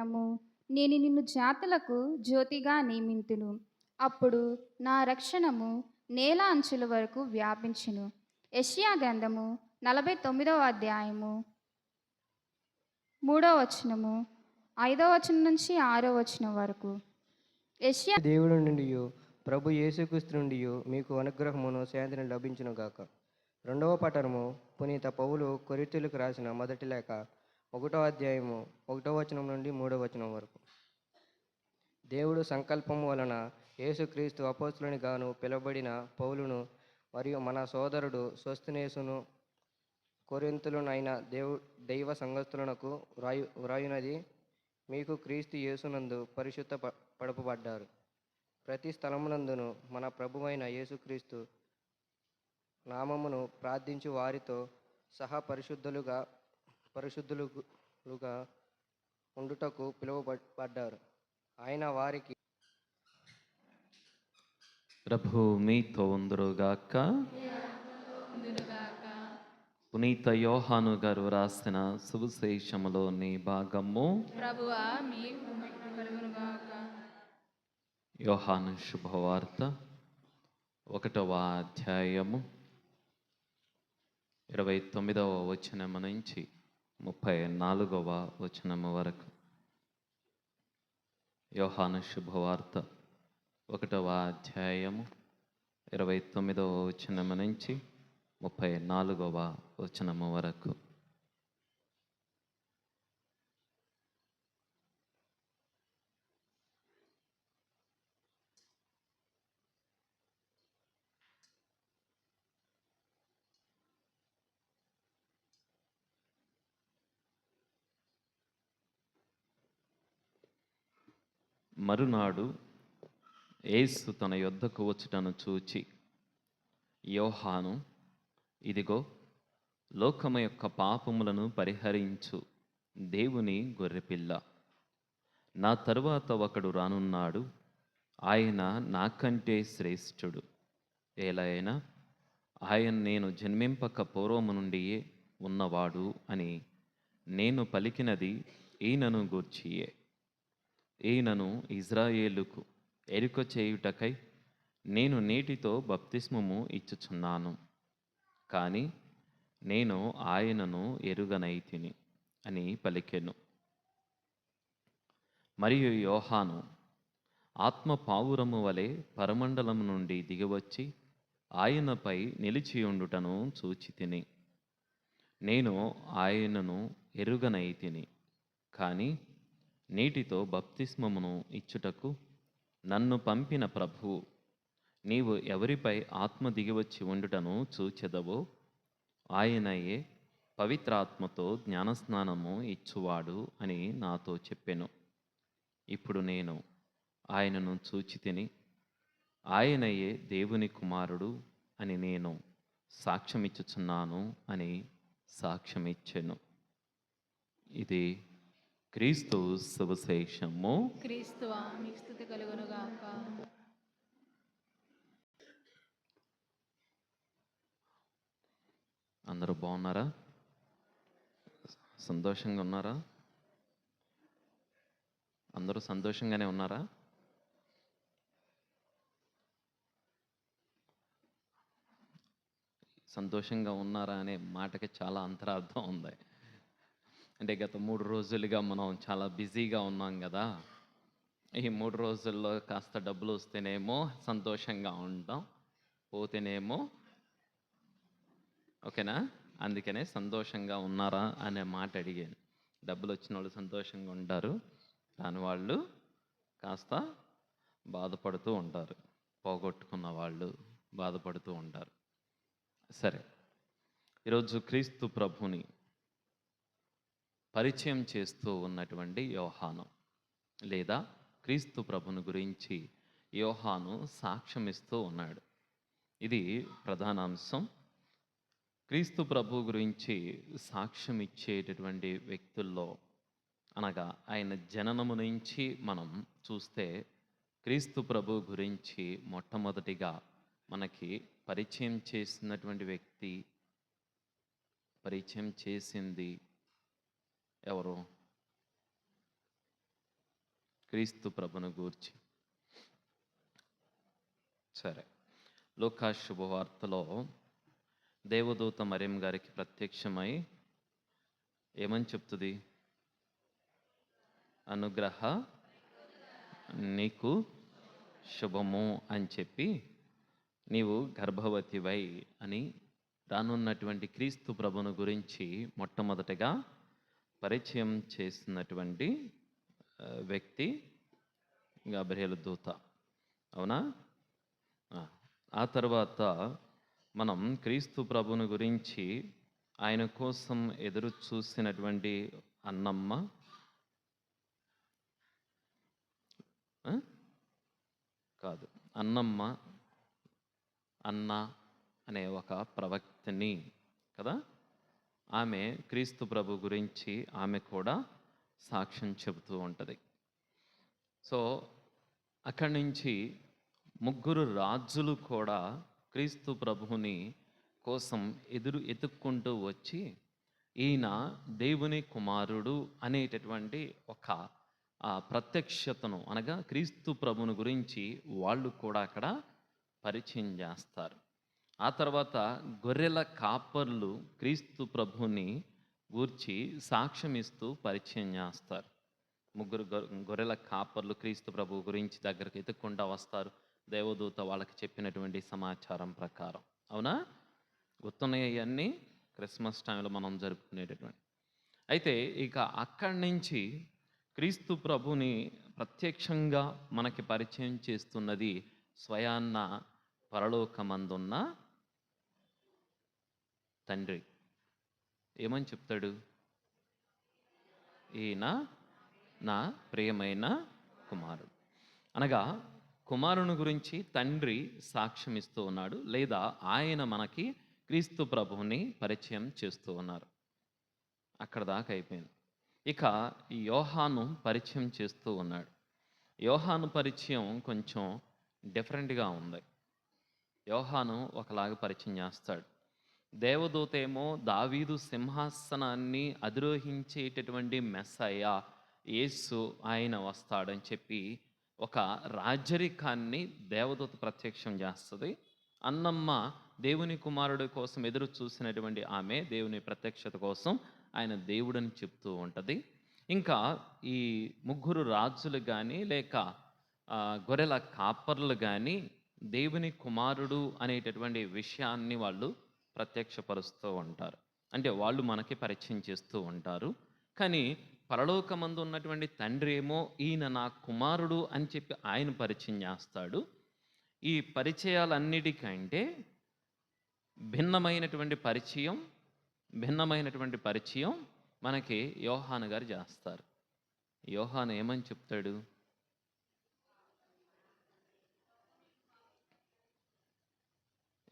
దినము నేను నిన్ను జాతులకు జ్యోతిగా నియమింతును. అప్పుడు నా రక్షణము నేల అంచుల వరకు వ్యాపించును. యెషయా గ్రంథము 49వ అధ్యాయము 3వ వచనము 5వ వచనం నుంచి 6వ వచనం వరకు. యెషయా దేవుడి నుండి ప్రభు యేసుక్రీస్తు నుండి మీకు అనుగ్రహమును శాంతిని లభించును గాక. రెండవ పట్టణము పునీత పౌలు కొరింథీయులకు రాసిన మొదటి లేఖ 1వ అధ్యాయము 1వ వచనం నుండి 3వ వచనం వరకు. దేవుడు సంకల్పము వలన యేసుక్రీస్తు అపోస్తులని గాను పిలువబడిన పౌలును మరియు మన సోదరుడు సోస్తెనేసును కొరింథీయులనైన దైవ సంఘస్థులకు వ్రాయునది, మీకు క్రీస్తు యేసునందు పరిశుద్ధ పడపబడ్డారు. ప్రతి స్థలమునందును మన ప్రభువైన యేసుక్రీస్తు నామమును ప్రార్థించు వారితో సహా పరిశుద్ధులుగా ఉండుటకు పిలువబడ్డారు. ఆయన వారికి ప్రభు మీతో ఉందురుగాక. పునీత యోహాను గారు రాసిన సువిశేషములోని భాగము. ప్రభువా మీకు మహిమ కలుగునుగాక. యోహాను శుభవార్త 1వ అధ్యాయము 29వ వచనము నుంచి 34వ వచనము వరకు. యోహాను శుభవార్త 1వ అధ్యాయము 29వ వచనము నుంచి 34వ వచనము వరకు. మరునాడు యేసు తన యొద్దకు వచ్చుటను చూచి, యోహాను, ఇదిగో లోకము యొక్క పాపములను పరిహరించు దేవుని గొర్రెపిల్ల. నా తరువాత ఒకడు రానున్నాడు, ఆయన నాకంటే శ్రేష్ఠుడు. ఏలైనా ఆయన నేను జన్మింపక పూర్వము నుండియే ఉన్నవాడు అని నేను పలికినది ఈయనను గూర్చియే. ఈయనను ఇజ్రాయేలుకు ఎరుక చేయుటకై నేను నీటితో బప్తిస్మము ఇచ్చుచున్నాను, కానీ నేను ఆయనను ఎరుగనైతిని అని పలికెను. మరియు యోహాను ఆత్మ పావురము వలె పరమండలము నుండి దిగివచ్చి ఆయనపై నిలిచియుండుటను చూచితిని. నేను ఆయనను ఎరుగనైతిని, కానీ నీటితో బప్తిస్మమును ఇచ్చుటకు నన్ను పంపిన ప్రభువు, నీవు ఎవరిపై ఆత్మ దిగివచ్చి ఉండుటను చూచెదవో ఆయనయే పవిత్రాత్మతో జ్ఞానస్నానము ఇచ్చువాడు అని నాతో చెప్పెను. ఇప్పుడు నేను ఆయనను చూచితిని, ఆయనయే దేవుని కుమారుడు అని నేను సాక్ష్యమిచ్చుచున్నాను అని సాక్ష్యమిచ్చెను. ఇది క్రీస్తు సువిశేషము. క్రీస్తువా మీకు స్తుతి కలుగునుగాక. అందరూ బాగున్నారా? సంతోషంగా ఉన్నారా? అందరూ సంతోషంగానే ఉన్నారా? సంతోషంగా ఉన్నారా అనే మాటకి చాలా అంతరార్థం ఉంది. అంటే గత 3 రోజులుగా మనం చాలా బిజీగా ఉన్నాం కదా. ఈ 3 రోజుల్లో కాస్త డబ్బులు వస్తేనేమో సంతోషంగా ఉంటాం, పోతేనేమో ఓకేనా. అందుకనే సంతోషంగా ఉన్నారా అనే మాట అడిగాను. డబ్బులు వచ్చిన వాళ్ళు సంతోషంగా ఉంటారు, రాని వాళ్ళు కాస్త బాధపడుతూ ఉంటారు, పోగొట్టుకున్న వాళ్ళు బాధపడుతూ ఉంటారు. సరే, ఈరోజు క్రీస్తు ప్రభుని పరిచయం చేస్తూ ఉన్నటువంటి యోహాను, లేదా క్రీస్తు ప్రభుని గురించి యోహాను సాక్ష్యమిస్తూ ఉన్నాడు. ఇది ప్రధాన అంశం. క్రీస్తు ప్రభు గురించి సాక్ష్యం ఇచ్చేటటువంటి వ్యక్తుల్లో, అనగా ఆయన జననము నుంచి మనం చూస్తే క్రీస్తు ప్రభు గురించి మొట్టమొదటిగా మనకి పరిచయం చేసినటువంటి వ్యక్తి, పరిచయం చేసింది ఎవరు? క్రీస్తు ప్రభును గూర్చి. సరే, లూకా శుభవార్తలో దేవదూత మరియం గారికి ప్రత్యక్షమై ఏమని చెప్తుంది? అనుగ్రహ నీకు శుభము అని చెప్పి, నీవు గర్భవతివై అని రానున్నటువంటి క్రీస్తు ప్రభును గురించి మొట్టమొదటిగా పరిచయం చేసినటువంటి వ్యక్తి గాబ్రియేలు దూత. అవునా? ఆ తర్వాత మనం క్రీస్తు ప్రభుని గురించి, ఆయన కోసం ఎదురు చూసినటువంటి అన్నమ్మ, కాదు అన్నమ్మ, అన్న అనే ఒక ప్రవక్తని కదా, ఆమె క్రీస్తు ప్రభు గురించి ఆమె కూడా సాక్ష్యం చెబుతూ ఉంటుంది. సో అక్కడి నుంచి ముగ్గురు రాజులు కూడా క్రీస్తు ప్రభువుని కోసం ఎతుక్కుంటూ వచ్చి, ఈయన దేవుని కుమారుడు అనేటటువంటి ఒక ప్రత్యక్షతను, అనగా క్రీస్తు ప్రభుని గురించి వాళ్ళు కూడా అక్కడ పరిచయం చేస్తారు. ఆ తర్వాత గొర్రెల కాపర్లు క్రీస్తు ప్రభుని గూర్చి సాక్ష్యం ఇస్తూ పరిచయం చేస్తారు. ముగ్గురు గొర్రెల కాపర్లు క్రీస్తు ప్రభు గురించి దగ్గరికి ఎత్తుక్కుంటూ వస్తారు, దేవదూత వాళ్ళకి చెప్పినటువంటి సమాచారం ప్రకారం. అవునా? గుర్తున్నాయి అవన్నీ క్రిస్మస్ టైంలో మనం జరుపుకునేటటువంటి. అయితే ఇక అక్కడి నుంచి క్రీస్తు ప్రభుని ప్రత్యక్షంగా మనకి పరిచయం చేస్తున్నది స్వయాన్న పరలోకమందున్న తండ్రి. ఏమని చెప్తాడు? ఈయన నా ప్రియమైన కుమారుడు. అనగా కుమారుని గురించి తండ్రి సాక్ష్యం ఇస్తూ ఉన్నాడు, లేదా ఆయన మనకి క్రీస్తు ప్రభువుని పరిచయం చేస్తూ ఉన్నారు. అక్కడ దాకా అయిపోయింది. ఇక యోహాను పరిచయం చేస్తూ ఉన్నాడు. యోహాను పరిచయం కొంచెం డిఫరెంట్గా ఉంది. యోహాను ఒకలాగా పరిచయం చేస్తాడు. దేవదూత ఏమో దావీదు సింహాసనాన్ని అధిరోహించేటటువంటి మెస్సయ్య యేసు ఆయన వస్తాడని చెప్పి ఒక రాజరికాన్ని దేవదూత ప్రత్యక్షం చేస్తుంది. అన్నమ్మ దేవుని కుమారుడి కోసం ఎదురు చూసినటువంటి ఆమె దేవుని ప్రత్యక్షత కోసం ఆయన దేవుడని చెప్తూ ఉంటుంది. ఇంకా ఈ ముగ్గురు రాజులు కానీ లేక గొర్రెల కాపర్లు కానీ దేవుని కుమారుడు అనేటటువంటి విషయాన్ని వాళ్ళు ప్రత్యక్షపరుస్తూ ఉంటారు. అంటే వాళ్ళు మనకి పరిచయం చేస్తూ ఉంటారు. కానీ పరలోకమందు ఉన్నటువంటి తండ్రి ఏమో ఈయన నా కుమారుడు అని చెప్పి ఆయన పరిచయం చేస్తాడు. ఈ పరిచయాలన్నిటికంటే భిన్నమైనటువంటి పరిచయం మనకి యోహాను గారు చేస్తారు. యోహాను ఏమని చెప్తాడు?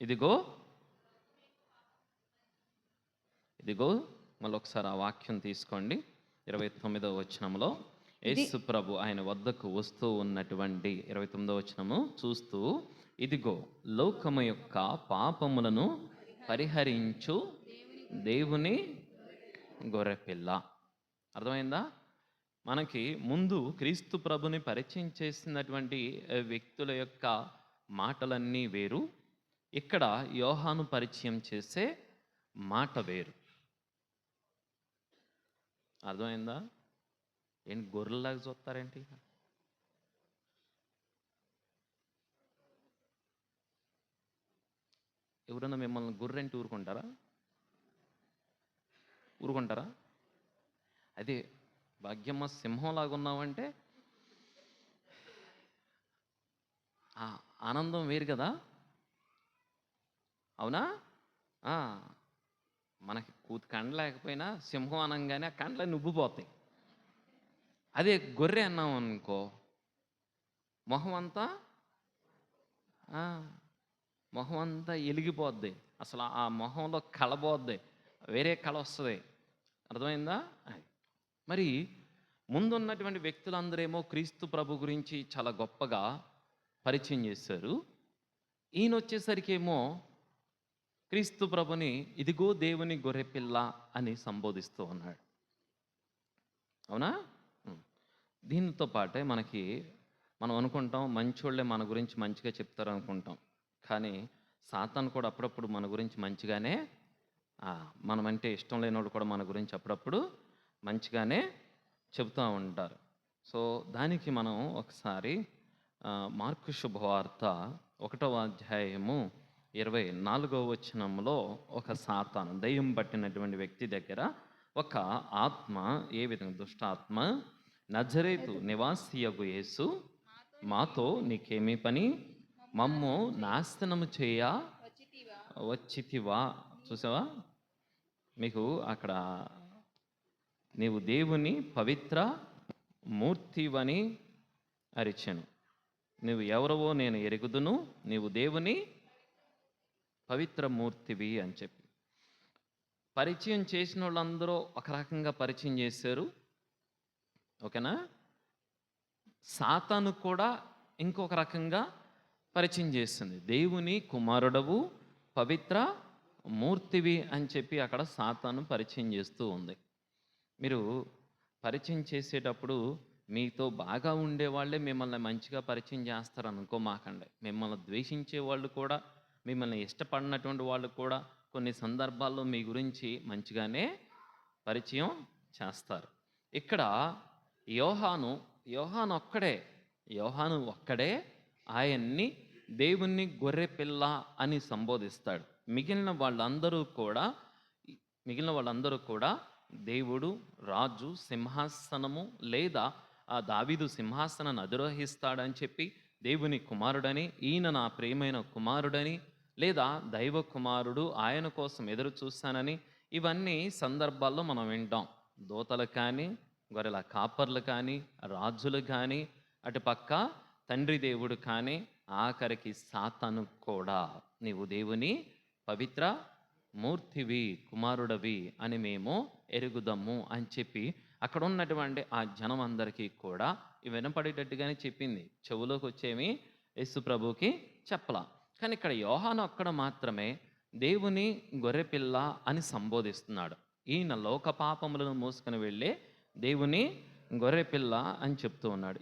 ఇదిగో మళ్ళీ ఒకసారి ఆ వాక్యం తీసుకోండి. 29వ వచనంలో యేసు ప్రభు ఆయన వద్దకు వస్తూ ఉన్నటువంటి 29వ వచనము చూస్తూ, ఇదిగో లోకము యొక్క పాపములను పరిహరించు దేవుని గొర్రెపిల్ల. అర్థమైందా? మనకి ముందు క్రీస్తు ప్రభుని పరిచయం చేసినటువంటి వ్యక్తుల యొక్క మాటలన్నీ వేరు, ఇక్కడ యోహాను పరిచయం చేసే మాట వేరు. అర్థమైందా? ఏంటి గొర్రెలాగా చూస్తారేంటి? ఎవరన్నా మిమ్మల్ని గొర్రెంటి ఊరుకుంటారా? అదే భాగ్యమ్మ సింహంలాగా ఉన్నావంటే ఆనందం వేరు కదా. అవునా? మనకి కండ్లు లేకపోయినా సింహం అనగానే ఆ కండ్లన్నీ ఉబ్బిపోతాయి. అదే గొర్రె అన్నాం అనుకో, మొహం అంతా ఎలిగిపోద్ది, అసలు ఆ మొహంలో కళబోద్ది, వేరే కళ వస్తుంది. అర్థమైందా? మరి ముందున్నటువంటి వ్యక్తులందరేమో క్రీస్తు ప్రభు గురించి చాలా గొప్పగా పరిచయం చేశారు. ఈయన వచ్చేసరికి ఏమో క్రీస్తు ప్రభుని ఇదిగో దేవుని గొర్రెపిల్ల అని సంబోధిస్తూ ఉన్నాడు. అవునా? దీనితో పాటే మనం అనుకుంటాం మంచోళ్ళే మన గురించి మంచిగా చెప్తారు అనుకుంటాం. కానీ సాతాను కూడా అప్పుడప్పుడు మన గురించి మంచిగానే మనమంటే ఇష్టం లేనోడు కూడా మన గురించి అప్పుడప్పుడు మంచిగానే చెబుతూ ఉంటారు. సో దానికి మనం ఒకసారి మార్కు శుభవార్త 1వ అధ్యాయము 24వ వచనంలో ఒక సాతాను దయ్యం పట్టినటువంటి వ్యక్తి దగ్గర ఒక ఆత్మ ఏ విధంగా దుష్టాత్మ, నజరేతు నివాసియగు యేసు మాతో నీకేమీ పని, మమ్ము నాశనము చేయ వచ్చితివా. చూసావా, మీకు అక్కడ నీవు దేవుని పవిత్ర మూర్తివని అరిచెను. నువ్వు ఎవరవో నేను ఎరుగుదును, నీవు దేవుని పవిత్ర మూర్తివి అని చెప్పి పరిచయం చేసిన వాళ్ళందరూ ఒక రకంగా పరిచయం చేశారు. ఓకేనా? సాతాను కూడా ఇంకొక రకంగా పరిచయం చేస్తుంది. దేవుని కుమారుడవు, పవిత్ర మూర్తివి అని చెప్పి అక్కడ సాతాను పరిచయం చేస్తూ ఉంది. మీరు పరిచయం చేసేటప్పుడు మీతో బాగా ఉండేవాళ్ళే మిమ్మల్ని మంచిగా పరిచయం చేస్తారు అనుకోమాకండి. మిమ్మల్ని ద్వేషించే వాళ్ళు కూడా, మిమ్మల్ని ఇష్టపడినటువంటి వాళ్ళు కూడా కొన్ని సందర్భాల్లో మీ గురించి మంచిగానే పరిచయం చేస్తారు. ఇక్కడ యోహాను ఒక్కడే ఆయన్ని దేవుణ్ణి గొర్రె పిల్ల అని సంబోధిస్తాడు. మిగిలిన వాళ్ళందరూ కూడా దేవుడు, రాజు, సింహాసనము లేదా ఆ దావీదు సింహాసనాన్ని అధిరోహిస్తాడని చెప్పి, దేవుని కుమారుడని, ఈయన నా ప్రియమైన కుమారుడని, లేదా దైవ కుమారుడు ఆయన కోసం ఎదురు చూస్తానని, ఇవన్నీ సందర్భాల్లో మనం వింటాం. దూతలు కానీ, గొర్రెల కాపర్లు కానీ, రాజులు కానీ, అటుపక్క తండ్రి దేవుడు కానీ, ఆఖరికి సాతాను కూడా నీవు దేవుని పవిత్ర మూర్తివి, కుమారుడవి అని మేము ఎరుగుదము అని చెప్పి అక్కడ ఉన్నటువంటి ఆ జనం అందరికీ కూడా వినపడేటట్టుగానే చెప్పింది. చెవులోకి వచ్చేమి యేసు ప్రభుకి చెప్పలా. కానీ ఇక్కడ యోహాను అక్కడ మాత్రమే దేవుని గొర్రెపిల్ల అని సంబోధిస్తున్నాడు. ఈయన లోక పాపములను మోసుకొని వెళ్ళే దేవుని గొర్రెపిల్ల అని చెప్తూ ఉన్నాడు.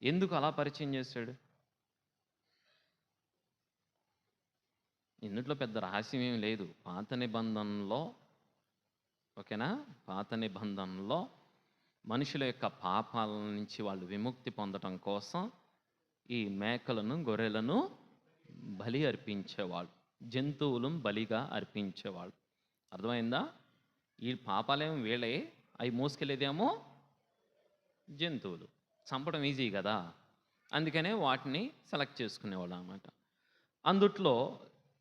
ఎందుకు అలా పరిచయం చేశాడు? ఇందులో పెద్ద రహస్యం ఏమి లేదు. పాత నిబంధనలో మనుషుల యొక్క పాపాల నుంచి వాళ్ళు విముక్తి పొందడం కోసం ఈ మేకలను, గొర్రెలను బలి అర్పించేవాళ్ళు, జంతువులను బలిగా అర్పించేవాళ్ళు. అర్థమైందా? ఈ పాపాలేమో వీళ్ళే, అవి మోసుకెళ్ళేదేమో జంతువులు. చంపడం ఈజీ కదా, అందుకనే వాటిని సెలెక్ట్ చేసుకునేవాళ్ళు అన్నమాట. అందుట్లో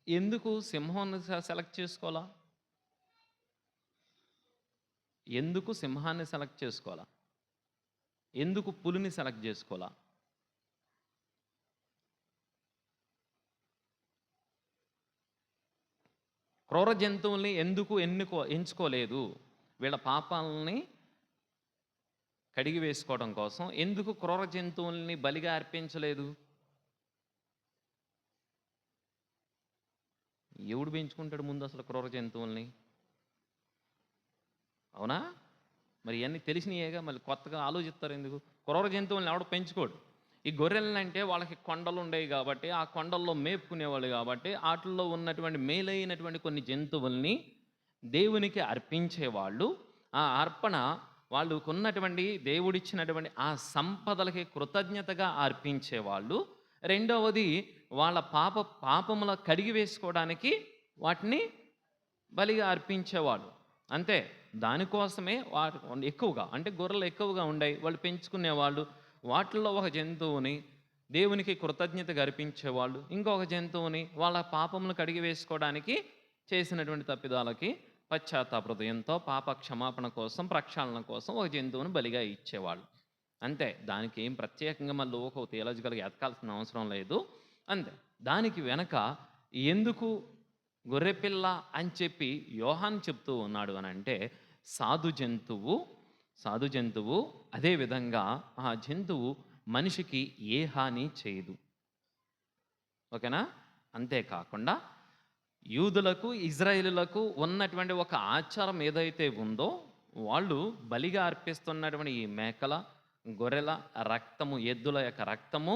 ఎందుకు సింహాన్ని సెలెక్ట్ చేసుకోవాలా? ఎందుకు సింహాన్ని సెలెక్ట్ చేసుకోవాలా? ఎందుకు పులిని సెలెక్ట్ చేసుకోవాలా? క్రూర జంతువుల్ని ఎందుకు ఎంచుకోలేదు? వీళ్ళ పాపాలని కడిగి వేసుకోవడం కోసం ఎందుకు క్రూర జంతువుల్ని బలిగా అర్పించలేదు? ఎవడు పెంచుకుంటాడు ముందు అసలు క్రూర జంతువుల్ని? అవునా? మరి ఇవన్నీ తెలిసినయేగా, మళ్ళీ కొత్తగా ఆలోచిస్తారు ఎందుకు? క్రూర జంతువుల్ని ఎవడు పెంచుకోడు. ఈ గొర్రెలను అంటే వాళ్ళకి కొండలు ఉండేవి కాబట్టి, ఆ కొండల్లో మేపుకునేవాళ్ళు కాబట్టి, వాటిల్లో ఉన్నటువంటి మేలైనటువంటి కొన్ని జంతువుల్ని దేవునికి అర్పించేవాళ్ళు. ఆ అర్పణ వాళ్ళకు ఉన్నటువంటి దేవుడిచ్చినటువంటి ఆ సంపదలకి కృతజ్ఞతగా అర్పించేవాళ్ళు. రెండవది వాళ్ళ పాపముల కడిగి వేసుకోవడానికి వాటిని బలిగా అర్పించేవాళ్ళు. అంతే. దానికోసమే ఎక్కువగా, అంటే గొర్రెలు ఎక్కువగా ఉండేవి, వాళ్ళు పెంచుకునేవాళ్ళు. వాటిల్లో ఒక జంతువుని దేవునికి కృతజ్ఞతగా అర్పించేవాళ్ళు, ఇంకొక జంతువుని వాళ్ళ పాపములు కడిగి వేసుకోవడానికి, చేసినటువంటి తప్పిదాలకి పశ్చాత్తాప హృదయంతో పాప క్షమాపణ కోసం, ప్రక్షాళన కోసం ఒక జంతువుని బలిగా ఇచ్చేవాళ్ళు. అంతే. దానికి ఏం ప్రత్యేకంగా మళ్ళీ ఒక థియాలజికల్గా ఎతకాల్సిన అవసరం లేదు. అంతే. దానికి వెనక ఎందుకు గొర్రెపిల్ల అని చెప్పి యోహాను చెప్తూ ఉన్నాడు అని అంటే, సాధు జంతువు అదేవిధంగా ఆ జంతువు మనిషికి ఏ హాని చేయదు. ఓకేనా? అంతేకాకుండా యూదులకు, ఇజ్రాయేలులకు ఉన్నటువంటి ఒక ఆచారం ఏదైతే ఉందో, వాళ్ళు బలిగా అర్పిస్తున్నటువంటి ఈ మేకల, గొర్రెల రక్తము, ఎద్దుల యొక్క రక్తము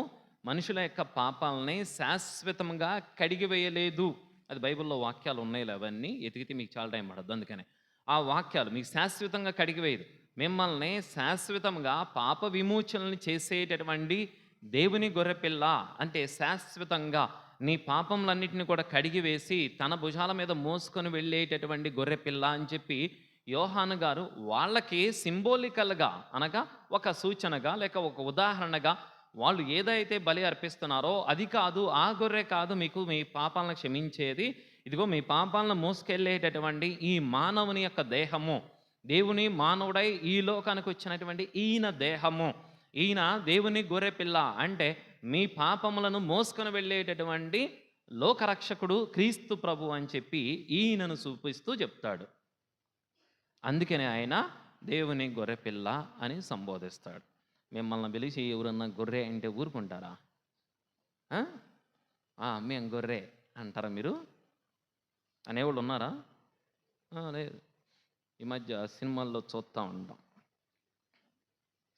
మనుషుల యొక్క పాపాలని శాశ్వతంగా కడిగివేయలేదు. అది బైబిల్లో వాక్యాలు ఉన్నాయి, అవన్నీ ఎతికితే మీకు చాలా టైం పడద్దు. అందుకనే ఆ వాక్యాలు మీకు శాశ్వతంగా కడిగివేయదు. మిమ్మల్ని శాశ్వతంగా పాప విమోచనని చేసేటటువంటి దేవుని గొర్రెపిల్ల, అంటే శాశ్వతంగా నీ పాపములన్నిటిని కూడా కడిగివేసి తన భుజాల మీద మోసుకొని వెళ్ళేటటువంటి గొర్రెపిల్ల అని చెప్పి యోహాను గారు వాళ్ళకి సింబోలికల్గా, అనగా ఒక సూచనగా లేక ఒక ఉదాహరణగా వాళ్ళు ఏదైతే బలి అర్పిస్తున్నారో అది కాదు, ఆ గొర్రె కాదు మీకు మీ పాపాలను క్షమించేది, ఇదిగో మీ పాపాలను మోసుకెళ్ళేటటువంటి ఈ మానవుని యొక్క దేహము, దేవుని మానవుడై ఈ లోకానికి వచ్చినటువంటి ఈయన దేహము, ఈయన దేవుని గొర్రెపిల్ల, అంటే మీ పాపములను మోసుకొని వెళ్ళేటటువంటి లోకరక్షకుడు క్రీస్తు ప్రభు అని చెప్పి ఈయనను చూపిస్తూ చెప్తాడు. అందుకనే ఆయన దేవుని గొర్రెపిల్ల అని సంబోధిస్తాడు. మిమ్మల్ని పిలిచి ఎవరన్నా గొర్రె అంటే ఊరుకుంటారా? మేము గొర్రె అంటారా మీరు? అనేవాళ్ళు ఉన్నారా? లేదు. ఈ మధ్య సినిమాల్లో చూస్తూ ఉంటాం,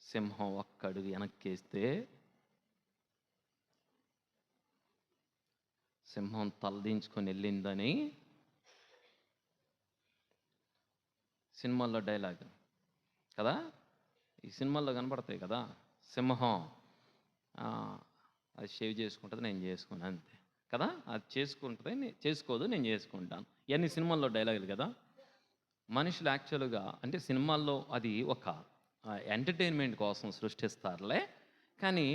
సింహం ఒక్క అడుగు వెనక్కేస్తే సింహం తలదించుకొని వెళ్ళిందని సినిమాల్లో డైలాగ్ కదా, ఈ సినిమాల్లో కనపడతాయి కదా. సింహం అది షేవ్ చేసుకుంటుంది, నేను చేసుకున్నాను అంతే కదా, అది చేసుకుంటుంది చేసుకోదు, నేను చేసుకుంటాను. ఇవన్నీ సినిమాల్లో డైలాగులు కదా. మనుషులు యాక్చువల్గా అంటే సినిమాల్లో అది ఒక ఎంటర్టైన్మెంట్ కోసం సృష్టిస్తారులే, కానీ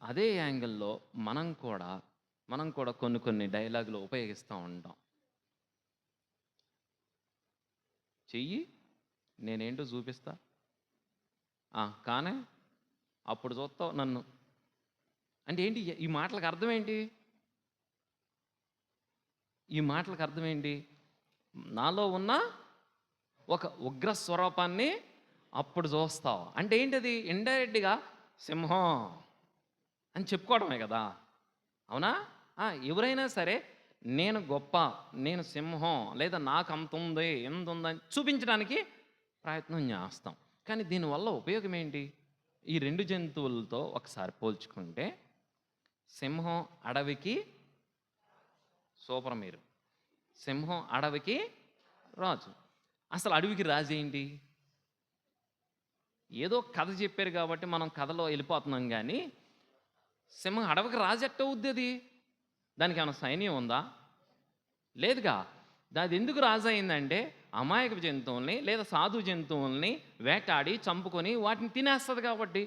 అదే యాంగిల్లో మనం కూడా కొన్ని డైలాగులు ఉపయోగిస్తూ ఉంటాం. చెయ్యి, నేనేంటో చూపిస్తా, కానీ అప్పుడు చూస్తావు నన్ను అంటే ఏంటి? ఈ మాటలకు అర్థం ఏంటి? ఈ మాటలకు అర్థం ఏంటి? నాలో ఉన్న ఒక ఉగ్ర స్వరూపాన్ని అప్పుడు చూస్తావు అంటే ఏంటది? ఇండైరెక్ట్గా సింహం అని చెప్పుకోవడమే కదా, అవునా? ఎవరైనా సరే నేను గొప్ప, నేను సింహం, లేదా నాకు అంత ఉంది ఎంత ఉందని చూపించడానికి ప్రయత్నం చేస్తాం. కానీ దీనివల్ల ఉపయోగం ఏంటి? ఈ రెండు జంతువులతో ఒకసారి పోల్చుకుంటే సింహం అడవికి సూపర్, మీరు సింహం అడవికి రాజు. అసలు అడవికి రాజు ఏంటి? ఏదో కథ చెప్పారు కాబట్టి మనం కథలో వెళ్ళిపోతున్నాం, కానీ సింహం అడవికి రాజు ఎట్ట అవుద్ది? అది దానికి ఏమైనా సైన్యం ఉందా? లేదుగా. అది ఎందుకు రాజు అయిందంటే అమాయక జంతువుల్ని లేదా సాధు జంతువుల్ని వేటాడి చంపుకొని వాటిని తినేస్తుంది కాబట్టి.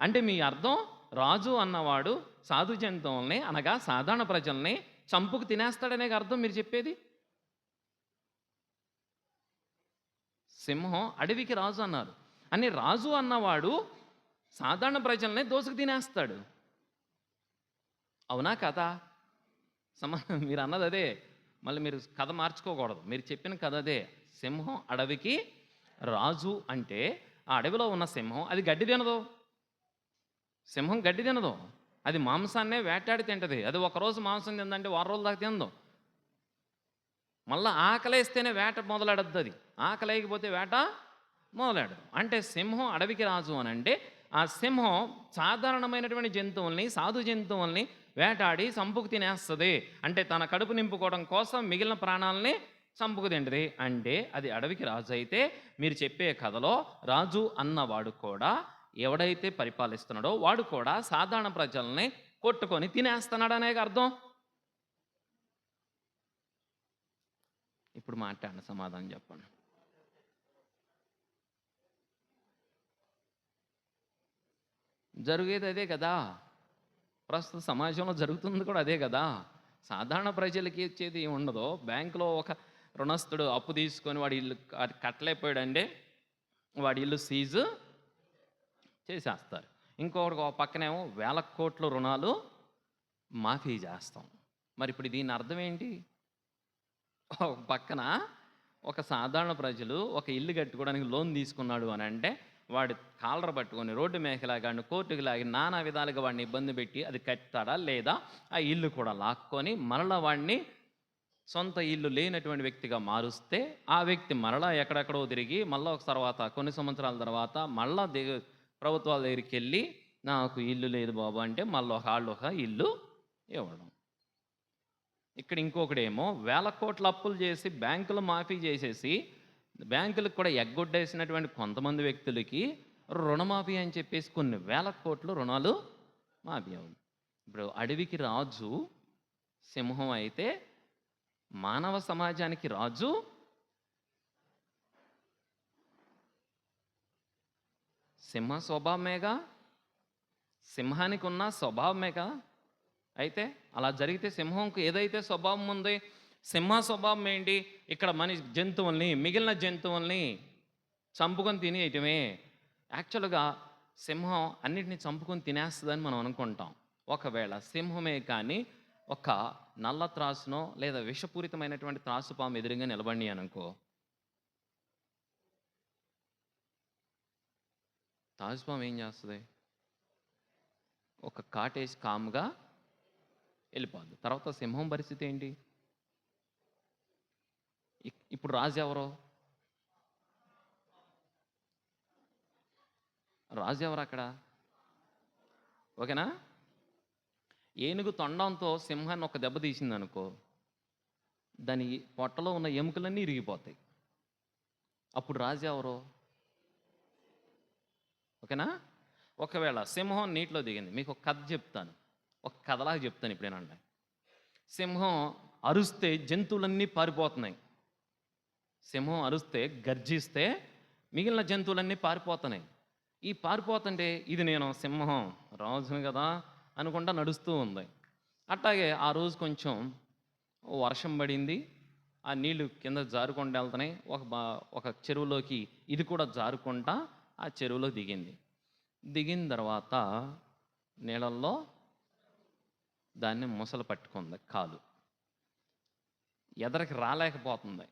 అంటే మీ అర్థం, రాజు అన్నవాడు సాధు జంతువుల్ని అనగా సాధారణ ప్రజల్ని చంపుకు తినేస్తాడనే అర్థం మీరు చెప్పేది? సింహం అడవికి రాజు అన్నారు అని, రాజు అన్నవాడు సాధారణ ప్రజల్ని దోసుకు తినేస్తాడు, అవునా కదా? మీరు అన్నది అదే, మళ్ళీ మీరు కథ మార్చుకోకూడదు, మీరు చెప్పిన కథ అదే. సింహం అడవికి రాజు అంటే ఆ అడవిలో ఉన్న సింహం అది గడ్డి తినదు. సింహం గడ్డి తినదు, అది మాంసాన్నే వేటాడి తింటది. అది ఒకరోజు మాంసం తిందంటే వారం రోజుల దాకా తినదు. మళ్ళీ ఆకలేస్తేనే వేట మొదలెడద్దు, అది ఆకలేకపోతే వేట మొదలెడదు. అంటే సింహం అడవికి రాజు అని అంటే ఆ సింహం సాధారణమైనటువంటి జంతువుల్ని, సాధు జంతువుల్ని వేటాడి చంపుకు తినేస్తుంది. అంటే తన కడుపు నింపుకోవడం కోసం మిగిలిన ప్రాణాలని చంపుకు తింటది. అంటే అది అడవికి రాజు అయితే మీరు చెప్పే కథలో రాజు అన్నవాడు కూడా, ఎవడైతే పరిపాలిస్తున్నాడో వాడు కూడా సాధారణ ప్రజల్ని కొట్టుకొని తినేస్తున్నాడు అనే అర్థం. ఇప్పుడు మాట్లాడండి, సమాధానం చెప్పండి. జరిగేది అదే కదా, ప్రస్తుత సమాజంలో జరుగుతుంది కూడా అదే కదా. సాధారణ ప్రజలకి ఇచ్చేది ఏమి ఉండదు. బ్యాంకులో ఒక రుణస్థుడు అప్పు తీసుకొని వాడి ఇల్లు కట్టలేకపోయాడంటే వాడి ఇల్లు సీజు చేసేస్తారు. ఇంకొకటి పక్కనేమో వేల కోట్ల రుణాలు మాఫీ చేస్తాం. మరి ఇప్పుడు దీని అర్థం ఏంటి? ఒక పక్కన ఒక సాధారణ ప్రజలు ఒక ఇల్లు కట్టుకోవడానికి లోన్ తీసుకున్నాడు అని అంటే వాడి కాలర్ పట్టుకొని రోడ్డు మేకలాగాడిని కోర్టుకు లాగి నానా విధాలుగా వాడిని ఇబ్బంది పెట్టి అది కట్టాడా లేదా ఆ ఇల్లు కూడా లాక్కొని మరలా వాడిని సొంత ఇల్లు లేనటువంటి వ్యక్తిగా మారుస్తే ఆ వ్యక్తి మరలా ఎక్కడెక్కడో తిరిగి మళ్ళీ ఒక తర్వాత కొన్ని సంవత్సరాల తర్వాత మళ్ళా ప్రభుత్వాల దగ్గరికి వెళ్ళి నాకు ఇల్లు లేదు బాబు అంటే మళ్ళీ ఒక ఇల్లు ఇవ్వడం. ఇక్కడ ఇంకొకడేమో వేల కోట్ల అప్పులు చేసి బ్యాంకులు మాఫీ చేసేసి బ్యాంకులకు కూడా ఎగ్గొట్టేసినటువంటి కొంతమంది వ్యక్తులకి రుణమాఫీ అని చెప్పేసి కొన్ని వేల కోట్లు రుణాలు మాఫీ అవుతుంది. ఇప్పుడు అడవికి రాజు సింహం అయితే మానవ సమాజానికి రాజు సింహ స్వభావమేగా, సింహానికి ఉన్న స్వభావమేగా. అయితే అలా జరిగితే సింహంకు ఏదైతే స్వభావం ఉంది, సింహ స్వభావం ఏంటి? ఇక్కడ జంతువుల్ని మిగిలిన జంతువుల్ని చంపుకొని తినేయటమే. యాక్చువల్గా సింహం అన్నిటిని చంపుకొని తినేస్తుందని మనం అనుకుంటాం. ఒకవేళ సింహమే కానీ ఒక నల్ల త్రాసునో లేదా విషపూరితమైనటువంటి త్రాసుపాము ఎదురుగా నిలబడి అనుకో, త్రాసుపాము ఏం చేస్తుంది? ఒక కాటేసి కాముగా వెళ్ళిపోద్ది. తర్వాత సింహం పరిస్థితి ఏంటి? ఇప్పుడు రాజు ఎవరు? రాజు ఎవరు అక్కడ? ఓకేనా? ఏనుగు తొండంతో సింహాన్ని ఒక దెబ్బ తీసింది అనుకో, దాని పొట్టలో ఉన్న ఎముకలన్నీ ఇరిగిపోతాయి. అప్పుడు రాజు ఎవరు? ఓకేనా? ఒకవేళ సింహం నీటిలో దిగింది, మీకు ఒక కథ చెప్తాను, ఒక కథలాగా చెప్తాను. ఇప్పుడేనండి, సింహం అరుస్తే జంతువులన్నీ పారిపోతున్నాయి. సింహం అరుస్తే గర్జిస్తే మిగిలిన జంతువులన్నీ పారిపోతున్నాయి. ఈ పారిపోతుంటే ఇది నేను సింహం రాజును కదా అనుకుంటా నడుస్తూ ఉంది. అట్లాగే ఆ రోజు కొంచెం వర్షం పడింది, ఆ నీళ్లు కింద జారుకుంటూ వెళ్తున్నాయి. ఒక చెరువులోకి ఇది కూడా జారుకుంటా ఆ చెరువులో దిగింది. దిగిన తర్వాత నీళ్ళల్లో దాన్ని ముసలు పట్టుకుంది, కాలు ఎదరికి రాలేకపోతుంది,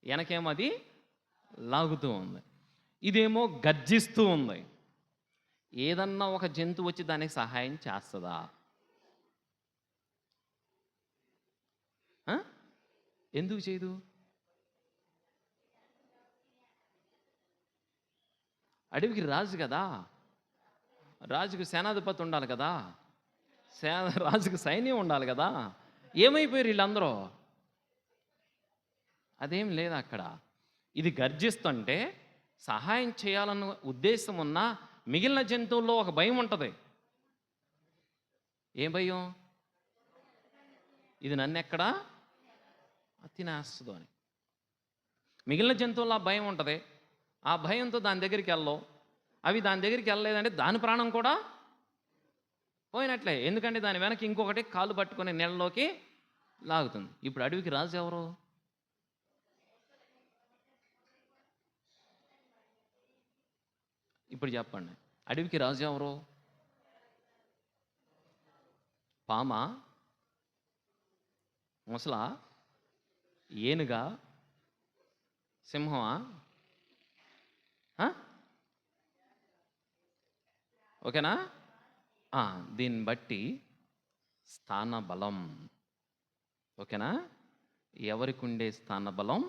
వెనకేమో అది లాగుతూ ఉంది, ఇదేమో గర్జిస్తూ ఉంది. ఏదన్నా ఒక జంతువు వచ్చి దానికి సహాయం చేస్తుందా? ఎందుకు చేయదు? అడవికి రాజు కదా, రాజుకు సేనాధిపతి ఉండాలి కదా, రాజుకు సైన్యం ఉండాలి కదా. ఏమైపోయారు వీళ్ళందరూ? అదేం లేదు అక్కడ. ఇది గర్జిస్తుంటే సహాయం చేయాలన్న ఉద్దేశం ఉన్నా మిగిలిన జంతువుల్లో ఒక భయం ఉంటుంది. ఏం భయం? ఇది నన్ను ఎక్కడా తినేస్తుందో అని. మిగిలిన జంతువుల్లో ఆ భయం ఉంటుంది. ఆ భయంతో దాని దగ్గరికి వెళ్ళవు. అవి దాని దగ్గరికి వెళ్ళలేదంటే దాని ప్రాణం కూడా పోయినట్లే. ఎందుకంటే దాని వెనక ఇంకొకటి కాలు పట్టుకొని నీళ్ళలోకి లాగుతుంది. ఇప్పుడు అడవికి రాజు ఎవరు? ఇప్పుడు చెప్పండి, అడవికి రాజు ఎవరు? పామా, ముసలా, ఏనుగా, సింహమా? ఓకేనా? దీన్ని బట్టి స్థాన బలం. ఓకేనా? ఎవరికి ఉండే స్థాన బలం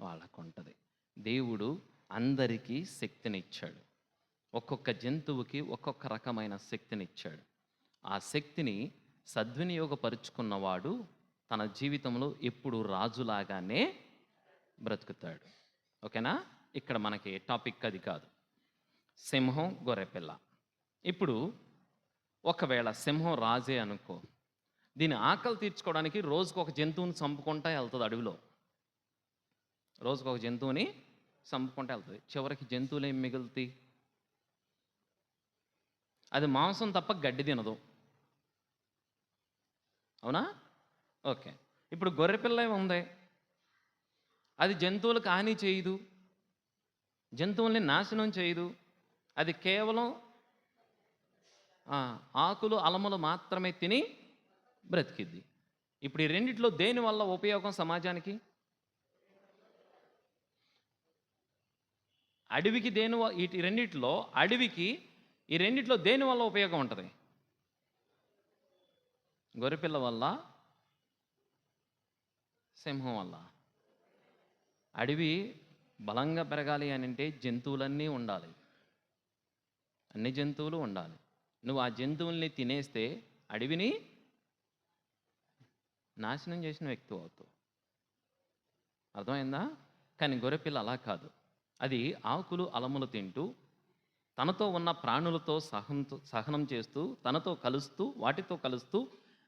వాళ్ళకు ఉంటుంది. దేవుడు అందరికీ శక్తినిచ్చాడు. ఒక్కొక్క జంతువుకి ఒక్కొక్క రకమైన శక్తినిచ్చాడు. ఆ శక్తిని సద్వినియోగపరుచుకున్నవాడు తన జీవితంలో ఎప్పుడు రాజులాగానే బ్రతుకుతాడు. ఓకేనా? ఇక్కడ మనకి టాపిక్ అది కాదు. సింహం, గొర్రెపిల్ల. ఇప్పుడు ఒకవేళ సింహం రాజే అనుకో, దీని ఆకలి తీర్చుకోవడానికి రోజుకు ఒక జంతువుని చంపుకుంటా వెళ్తుంది. అడవిలో రోజుకు ఒక జంతువుని చంపుకుంటూ వెళ్తుంది. చివరికి జంతువులు ఏం మిగులుతాయి? అది మాంసం తప్ప గడ్డి తినదు. అవునా? ఓకే. ఇప్పుడు గొర్రెపిల్ల ఏముంది? అది జంతువులకు హాని చేయదు, జంతువుల్ని నాశనం చేయదు. అది కేవలం ఆకులు అలములు మాత్రమే తిని బ్రతికిద్ది. ఇప్పుడు ఈ రెండిట్లో దేని వల్ల ఉపయోగం సమాజానికి? అడవికి ఈ రెండిట్లో దేని వల్ల ఉపయోగం ఉంటుంది? గొర్రెపిల్ల వల్ల సింహం వల్ల. అడవి బలంగా పెరగాలి అని అంటే జంతువులన్నీ ఉండాలి, అన్ని జంతువులు ఉండాలి. నువ్వు ఆ జంతువుల్ని తినేస్తే అడవిని నాశనం చేసిన వ్యక్తి అవుతావు. అర్థమైందా? కానీ గొర్రెపిల్ల అలా కాదు. అది ఆకులు అలములు తింటూ తనతో ఉన్న ప్రాణులతో సహనం చేస్తూ తనతో కలుస్తూ వాటితో కలుస్తూ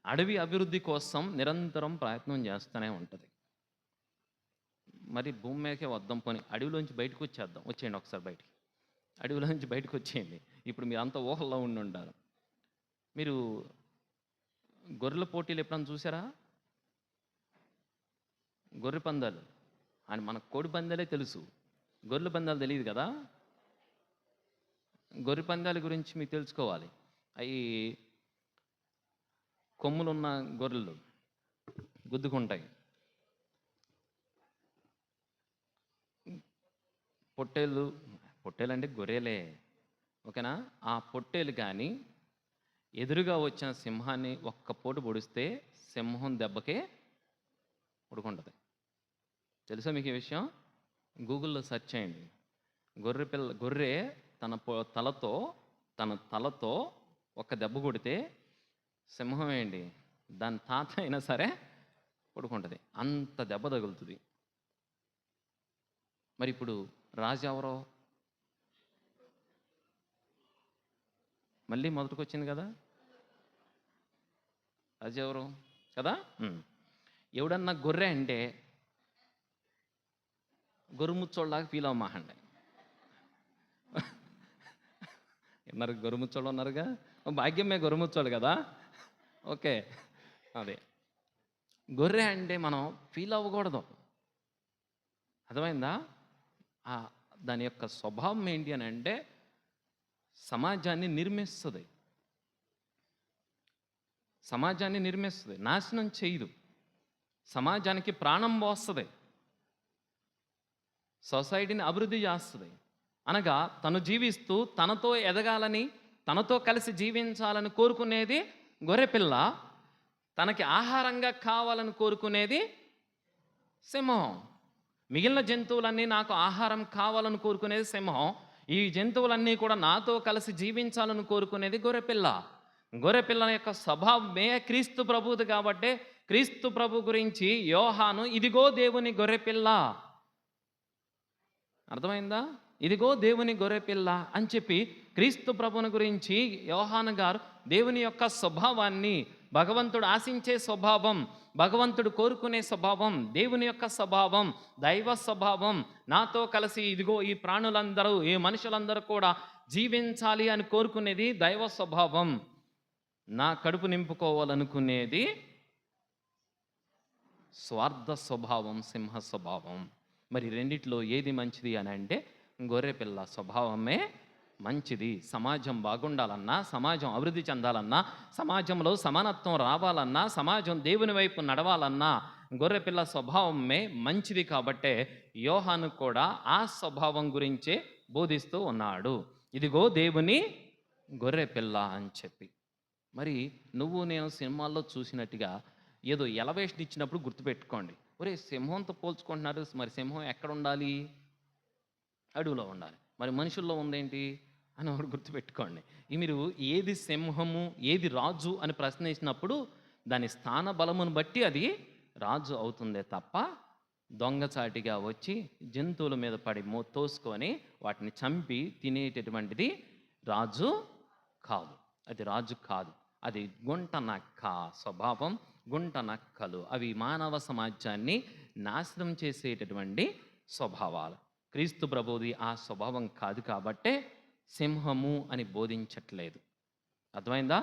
అడవి అభివృద్ధి కోసం నిరంతరం ప్రయత్నం చేస్తూనే ఉంటుంది. మరి భూమి మీదకే వద్దాం, పోనీ అడవిలోంచి బయటకు వచ్చేద్దాం. వచ్చేయండి ఒకసారి బయటికి, అడవిలోంచి బయటకు వచ్చేయండి. ఇప్పుడు మీరు అంత ఊహల్లో ఉండి ఉంటారు. మీరు గొర్రెల పోటీలు ఎప్పుడన్నా చూసారా? గొర్రె పందాలు అని మనకు కోడి పందాలే తెలుసు, గొర్రెల పందాలు తెలియదు కదా. గొర్రె పందాల గురించి మీకు తెలుసుకోవాలి. అవి కొమ్ములున్న గొర్రెలు గుద్దుకుంటాయి. పొట్టేళ్ళు అంటే గొర్రెలే, ఓకేనా? ఆ పొట్టేలు కానీ ఎదురుగా వచ్చిన సింహాన్ని ఒక్క పోటు పొడిస్తే సింహం దెబ్బకే ఉడుకుంటుంది. తెలుసా మీకు ఈ విషయం? గూగుల్లో సెర్చ్ చేయండి. గొర్రె తన తలతో ఒక దెబ్బ కొడితే సింహం ఏంటి దాని తాత అయినా సరే పడుకుంటుంది, అంత దెబ్బ తగులుతుంది. మరి ఇప్పుడు రాజు ఎవరో? మళ్ళీ మొదటికి వచ్చింది కదా, రాజు ఎవరు కదా? ఎవడన్నా గొర్రె అంటే గొర్రెముచ్చోళ్ళలాగా ఫీల్ అవ్వమాహండి. ఉన్నారు గొర్రెముచ్చోళ్ళు ఉన్నారుగా, భాగ్యమే గొర్రెముచ్చోళ్ళు కదా. ఓకే, అదే గొర్రె అంటే మనం ఫీల్ అవ్వకూడదు. అర్థమైందా? దాని యొక్క స్వభావం ఏంటి అని అంటే సమాజాన్ని నిర్మిస్తుంది, నాశనం చేయదు. సమాజానికి ప్రాణం పోస్తుంది, సొసైటీని అభివృద్ధి చేస్తుంది. అనగా తను జీవిస్తూ తనతో ఎదగాలని, తనతో కలిసి జీవించాలని కోరుకునేది గొర్రెపిల్ల. తనకి ఆహారంగా కావాలని కోరుకునేది సింహం. మిగిలిన జంతువులన్నీ నాకు ఆహారం కావాలని కోరుకునేది సింహం. ఈ జంతువులన్నీ కూడా నాతో కలిసి జీవించాలని కోరుకునేది గొర్రెపిల్ల. గొర్రెపిల్ల యొక్క స్వభావమే క్రీస్తు ప్రభువుది. కాబట్టి క్రీస్తు ప్రభు గురించి యోహాను ఇదిగో దేవుని గొర్రెపిల్ల, అర్థమైందా? ఇదిగో దేవుని గొర్రెపిల్ల అని చెప్పి క్రీస్తు ప్రభుని గురించి యోహాను గారు దేవుని యొక్క స్వభావాన్ని, భగవంతుడు ఆశించే స్వభావం, భగవంతుడు కోరుకునే స్వభావం, దేవుని యొక్క స్వభావం, దైవ స్వభావం, నాతో కలిసి ఇదిగో ఈ ప్రాణులందరూ, ఈ మనుషులందరూ కూడా జీవించాలి అని కోరుకునేది దైవ స్వభావం. నా కడుపు నింపుకోవాలనుకునేది స్వార్థ స్వభావం, సింహ స్వభావం. మరి రెండిట్లో ఏది మంచిది అని అంటే గొర్రెపిల్ల స్వభావమే మంచిది. సమాజం బాగుండాలన్నా, సమాజం అభివృద్ధి చెందాలన్నా, సమాజంలో సమానత్వం రావాలన్నా, సమాజం దేవుని వైపు నడవాలన్నా గొర్రెపిల్ల స్వభావమే మంచిది. కాబట్టే యోహాను కూడా ఆ స్వభావం గురించే బోధిస్తూ ఉన్నాడు, ఇదిగో దేవుని గొర్రెపిల్ల అని చెప్పి. మరి నువ్వు నేను సినిమాల్లో చూసినట్టుగా ఏదో ఎలవేషన్ ఇచ్చినప్పుడు గుర్తుపెట్టుకోండి, ఒరే సింహంతో పోల్చుకుంటున్నారు, మరి సింహం ఎక్కడ ఉండాలి? అడవిలో ఉండాలి. మరి మనుషుల్లో ఉందేంటి అని ఒకటి గుర్తుపెట్టుకోండి. మీరు ఏది సింహము ఏది రాజు అని ప్రశ్నించినప్పుడు దాని స్థాన బలమును బట్టి అది రాజు అవుతుందే తప్ప దొంగచాటిగా వచ్చి జంతువుల మీద పడి తోసుకొని వాటిని చంపి తినేటటువంటిది రాజు కాదు. అది రాజు కాదు, అది గుంట నక్క స్వభావం. గుంట నక్కలు అవి మానవ సమాజాన్ని నాశనం చేసేటటువంటి స్వభావాలు. క్రీస్తు ప్రభువుది ఆ స్వభావం కాదు కాబట్టే సింహము అని బోధించట్లేదు. అర్థమైందా?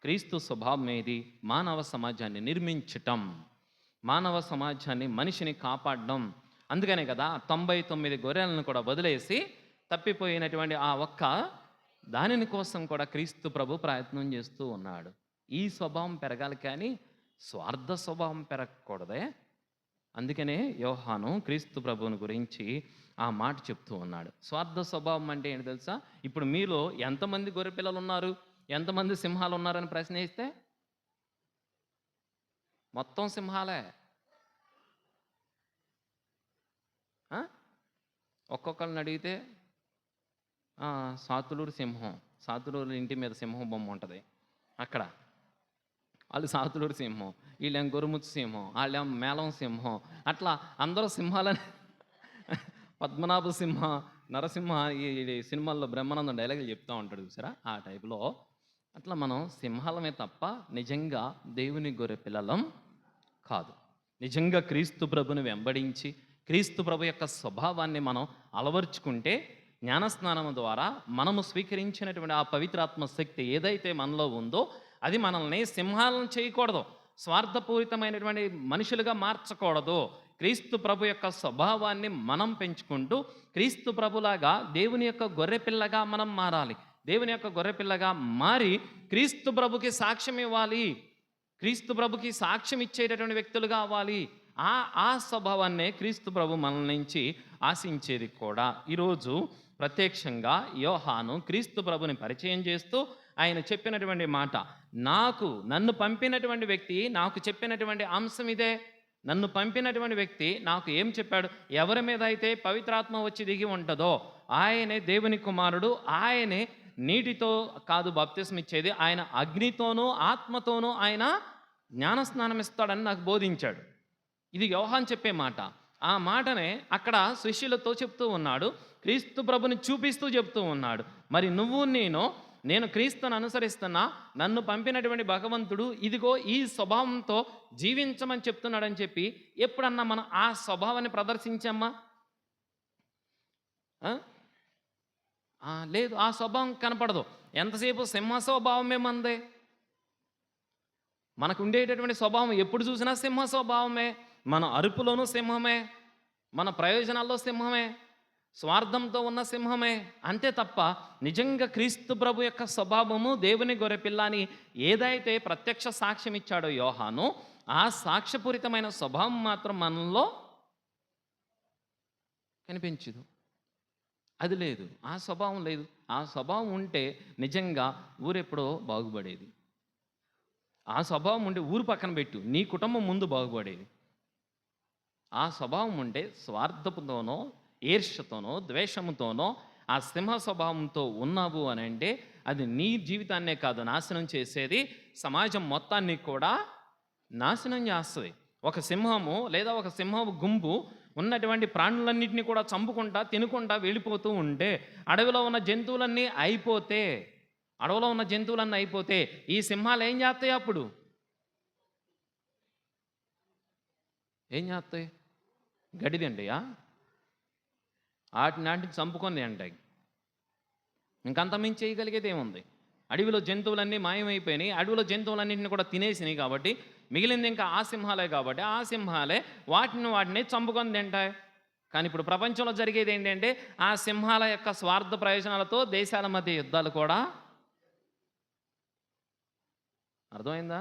క్రీస్తు స్వభావం ఏది? మానవ సమాజాన్ని నిర్మించటం, మానవ సమాజాన్ని, మనిషిని కాపాడడం. అందుకనే కదా 99 గొర్రెలను కూడా వదిలేసి తప్పిపోయినటువంటి ఆ ఒక్క దానిని కోసం కూడా క్రీస్తు ప్రభు ప్రయత్నం చేస్తూ ఉన్నాడు. ఈ స్వభావం పెరగాలి కానీ స్వార్థ స్వభావం పెరగకూడదే. అందుకనే యోహాను క్రీస్తు ప్రభువుని గురించి ఆ మాట చెప్తూ ఉన్నాడు. స్వార్థ స్వభావం అంటే ఏంటి తెలుసా? ఇప్పుడు మీలో ఎంతమంది గొర్రె పిల్లలు ఉన్నారు, ఎంతమంది సింహాలు ఉన్నారని ప్రశ్న ఇస్తే మొత్తం సింహాలే. ఒక్కొక్కరిని అడిగితే సాతులూరు సింహం, సాతులూరు ఇంటి మీద సింహం బొమ్మ ఉంటుంది అక్కడ, వాళ్ళు సాతులూరు సింహం, వీళ్ళేం గొరుముచ్చు సింహం, వాళ్ళేం మేళం సింహం, అట్లా అందరూ సింహాలని పద్మనాభ సింహ, నరసింహ, ఈ సినిమాల్లో బ్రహ్మానందం డైలాగులు చెప్తూ ఉంటాడు చూసారా, ఆ టైపులో అట్లా మనం సింహాలమే తప్ప నిజంగా దేవుని గొర్రె పిల్లలం కాదు. నిజంగా క్రీస్తు ప్రభుని వెంబడించి క్రీస్తు ప్రభు యొక్క స్వభావాన్ని మనం అలవర్చుకుంటే జ్ఞానస్నానం ద్వారా మనము స్వీకరించినటువంటి ఆ పవిత్రాత్మ శక్తి ఏదైతే మనలో ఉందో అది మనల్ని సింహాలను చేయకూడదు, స్వార్థపూరితమైనటువంటి మనుషులుగా మార్చకూడదు. క్రీస్తు ప్రభు యొక్క స్వభావాన్ని మనం పెంచుకుంటూ క్రీస్తు ప్రభులాగా దేవుని యొక్క గొర్రెపిల్లగా మనం మారాలి. దేవుని యొక్క గొర్రెపిల్లగా మారి క్రీస్తు ప్రభుకి సాక్ష్యం ఇవ్వాలి, క్రీస్తు ప్రభుకి సాక్ష్యం ఇచ్చేటటువంటి వ్యక్తులుగా అవ్వాలి. ఆ స్వభావాన్నే క్రీస్తు ప్రభు మన నుంచి ఆశించేది కూడా. ఈరోజు ప్రత్యక్షంగా యోహాను క్రీస్తు ప్రభుని పరిచయం చేస్తూ ఆయన చెప్పినటువంటి మాట, నన్ను పంపినటువంటి వ్యక్తి నాకు చెప్పినటువంటి అంశం ఇదే. నన్ను పంపినటువంటి వ్యక్తి నాకు ఏం చెప్పాడు, ఎవరి మీద అయితే పవిత్రాత్మ వచ్చి దిగి ఉంటుందో ఆయనే దేవుని కుమారుడు, ఆయనే నీటితో కాదు బాప్తిస్మం ఇచ్చేది, ఆయన అగ్నితోనూ ఆత్మతోనూ ఆయన జ్ఞానస్నానం ఇస్తాడని నాకు బోధించాడు. ఇది యోహాను చెప్పే మాట. ఆ మాటనే అక్కడ శిష్యులతో చెప్తూ ఉన్నాడు, క్రీస్తు ప్రభుని చూపిస్తూ చెప్తూ ఉన్నాడు. మరి నేను క్రీస్తుని అనుసరిస్తున్నా, నన్ను పంపినటువంటి భగవంతుడు ఇదిగో ఈ స్వభావంతో జీవించమని చెప్తున్నాడని చెప్పి ఎప్పుడన్నా మనం ఆ స్వభావాన్ని ప్రదర్శించమ్మా? లేదు, ఆ స్వభావం కనపడదు. ఎంతసేపు సింహ స్వభావమే మందే. మనకు ఉండేటటువంటి స్వభావం ఎప్పుడు చూసినా సింహ స్వభావమే. మన అరుపులోనూ సింహమే, మన ప్రయోజనాల్లో సింహమే, స్వార్థంతో ఉన్న సింహమే, అంతే తప్ప నిజంగా క్రీస్తు ప్రభు యొక్క స్వభావము దేవుని గొర్రెపిల్ల అని ఏదైతే ప్రత్యక్ష సాక్ష్యం ఇచ్చాడో యోహాను, ఆ సాక్ష్యపూరితమైన స్వభావం మాత్రం మనలో కనిపించదు. అది లేదు, ఆ స్వభావం లేదు. ఆ స్వభావం ఉంటే నిజంగా ఊరెప్పుడో బాగుపడేది. ఆ స్వభావం ఉంటే ఊరు పక్కన పెట్టు, నీ కుటుంబం ముందు బాగుపడేది. ఆ స్వభావం ఉంటే స్వార్థపుతోనో ఈర్ష్యతోనో ద్వేషముతోనో ఆ సింహ స్వభావంతో ఉన్నావు అని అంటే అది నీ జీవితాన్నే కాదు నాశనం చేసేది, సమాజం మొత్తాన్ని కూడా నాశనం చేస్తుంది. ఒక సింహము లేదా ఒక సింహపు గుంపు ఉన్నటువంటి ప్రాణులన్నింటినీ కూడా చంపుకుంటా తినుకుంటా వెళ్ళిపోతూ ఉంటే అడవిలో ఉన్న జంతువులన్నీ అయిపోతే ఈ సింహాలు ఏం చేస్తాయి? అప్పుడు ఏం చేస్తాయి? గడ్డి తింటాయా? నాటిని చంపుకొని తింటాయి. ఇంకంత మించి చేయగలిగేది ఏముంది? అడవిలో జంతువులన్నీ మాయమైపోయినాయి, అడవిలో జంతువులన్నింటినీ కూడా తినేసినాయి కాబట్టి మిగిలింది ఇంకా ఆ సింహాలే. కాబట్టి ఆ సింహాలే వాటిని చంపుకొని తింటాయి. కానీ ఇప్పుడు ప్రపంచంలో జరిగేది ఏంటంటే ఆ సింహాల యొక్క స్వార్థ ప్రయోజనాలతో దేశాల మధ్య యుద్ధాలు కూడా. అర్థమైందా?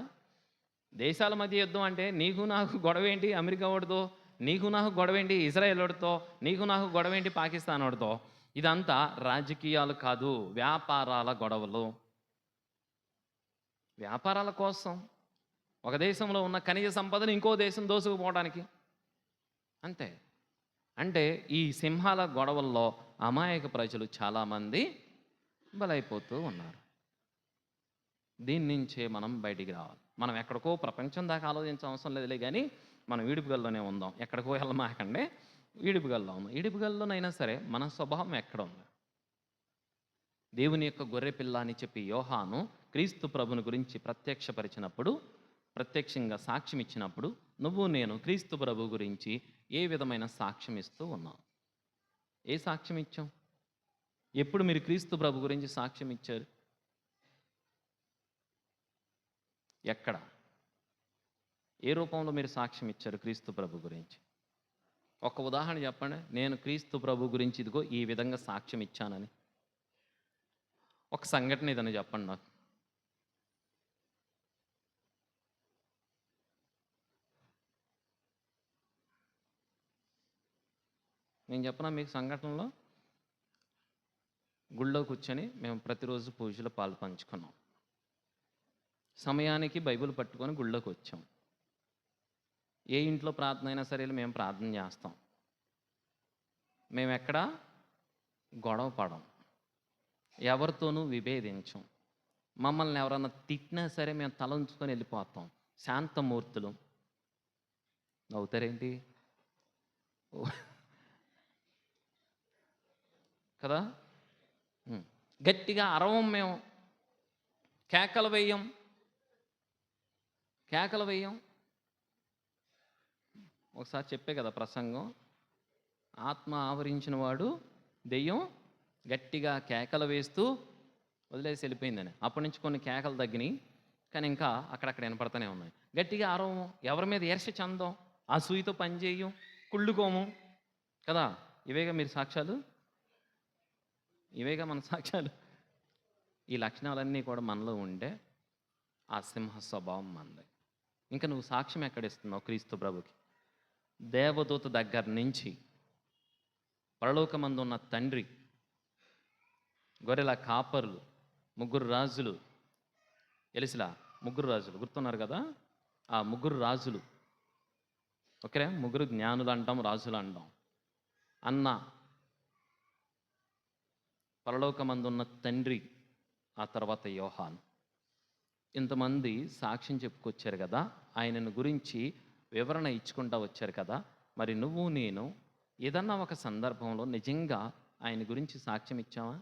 దేశాల మధ్య యుద్ధం అంటే నీకు నాకు గొడవ ఏంటి అమెరికా వాడితో, నీకు నాకు గొడవ ఏంటి ఇజ్రాయెల్ వాడితో, నీకు నాకు గొడవ ఏంటి పాకిస్తాన్ వాడితో. ఇదంతా రాజకీయాలు కాదు, వ్యాపారాల గొడవలు. వ్యాపారాల కోసం ఒక దేశంలో ఉన్న ఖనిజ సంపదను ఇంకో దేశం దోసుకుపోవడానికి అంతే. అంటే ఈ సింహాల గొడవల్లో అమాయక ప్రజలు చాలామంది బలైపోతూ ఉన్నారు. దీని నుంచే మనం బయటికి రావాలి. మనం ఎక్కడికో ప్రపంచం దాకా ఆలోచించే అవసరం లేదులే, కానీ మనం ఈడుపుగల్లోనే ఉందాం. ఎక్కడికో వెళ్ళమాకండి, ఈడుపుగల్లో ఉందాం. ఈడుపుగల్లోనైనా సరే మన స్వభావం ఎక్కడ ఉంది? దేవుని యొక్క గొర్రె పిల్ల అని చెప్పి యోహాను క్రీస్తు ప్రభుని గురించి ప్రత్యక్షంగా సాక్ష్యం ఇచ్చినప్పుడు నేను క్రీస్తు ప్రభు గురించి ఏ విధమైన సాక్ష్యం ఇస్తూ ఉన్నావు? ఏ సాక్ష్యం ఇచ్చాం? ఎప్పుడు మీరు క్రీస్తు ప్రభు గురించి సాక్ష్యం ఇచ్చారు? ఎక్కడ? ఏ రూపంలో మీరు సాక్ష్యం ఇచ్చారు క్రీస్తు ప్రభు గురించి? ఒక ఉదాహరణ చెప్పండి. నేను క్రీస్తు ప్రభు గురించి ఇదిగో ఈ విధంగా సాక్ష్యం ఇచ్చానని ఒక సంఘటన ఏదైనా చెప్పండి నాకు. నేను చెప్పనా మీకు సంఘటనలో? గుళ్ళో కూర్చొని మేము ప్రతిరోజు పూజలో పాలు పంచుకున్నాం. సమయానికి బైబిల్ పట్టుకొని గుళ్ళోకి వచ్చాం. ఏ ఇంట్లో ప్రార్థన అయినా సరే మేము ప్రార్థన చేస్తాం. మేము ఎక్కడ గొడవ పడం, ఎవరితోనూ విభేదించం. మమ్మల్ని ఎవరన్నా తిట్టినా సరే మేము తల ఉంచుకొని వెళ్ళిపోతాం. శాంతమూర్తులు. నవ్వుతారేంటి? ఓ, కదా. గట్టిగా అరవం, మేము కేకలు వేయం. ఒకసారి చెప్పే కదా ప్రసంగం, ఆత్మ ఆవరించిన వాడు దెయ్యం గట్టిగా కేకలు వేస్తూ వదిలేసి వెళ్ళిపోయిందని. అప్పటి నుంచి కొన్ని కేకలు తగ్గినాయి, కానీ ఇంకా అక్కడక్కడ వినపడుతూనే ఉన్నాయి. గట్టిగా అరవము, ఎవరి మీద ఈర్ష్య చెందం, అసూయతో పనిచేయం, కుళ్ళుకోము కదా. ఇవేగా మీరు సాక్ష్యాలు, ఇవేగా మన సాక్ష్యాలు. ఈ లక్షణాలన్నీ కూడా మనలో ఉండే ఆ సింహ స్వభావం మనది. ఇంకా నువ్వు సాక్ష్యం ఎక్కడిస్తున్నావు క్రీస్తు ప్రభుకి? దేవదూత దగ్గర నుంచి పరలోకమందు ఉన్న తండ్రి, గొర్రెల కాపరులు, ముగ్గురు రాజులు, ఎలిసిలా ముగ్గురు రాజులు గుర్తున్నారు కదా. ఆ ముగ్గురు రాజులు, ఓకే, ముగ్గురు జ్ఞానులు అంటాం, రాజులు అంటాం. అన్న, పరలోకమందున్న తండ్రి, ఆ తర్వాత యోహాను, ఇంతమంది సాక్ష్యం చెప్పుకొచ్చారు కదా, ఆయనను గురించి వివరణ ఇచ్చుకుంటూ వచ్చారు కదా. మరి నువ్వు నేను ఏదన్నా ఒక సందర్భంలో నిజంగా ఆయన గురించి సాక్ష్యం ఇచ్చావా?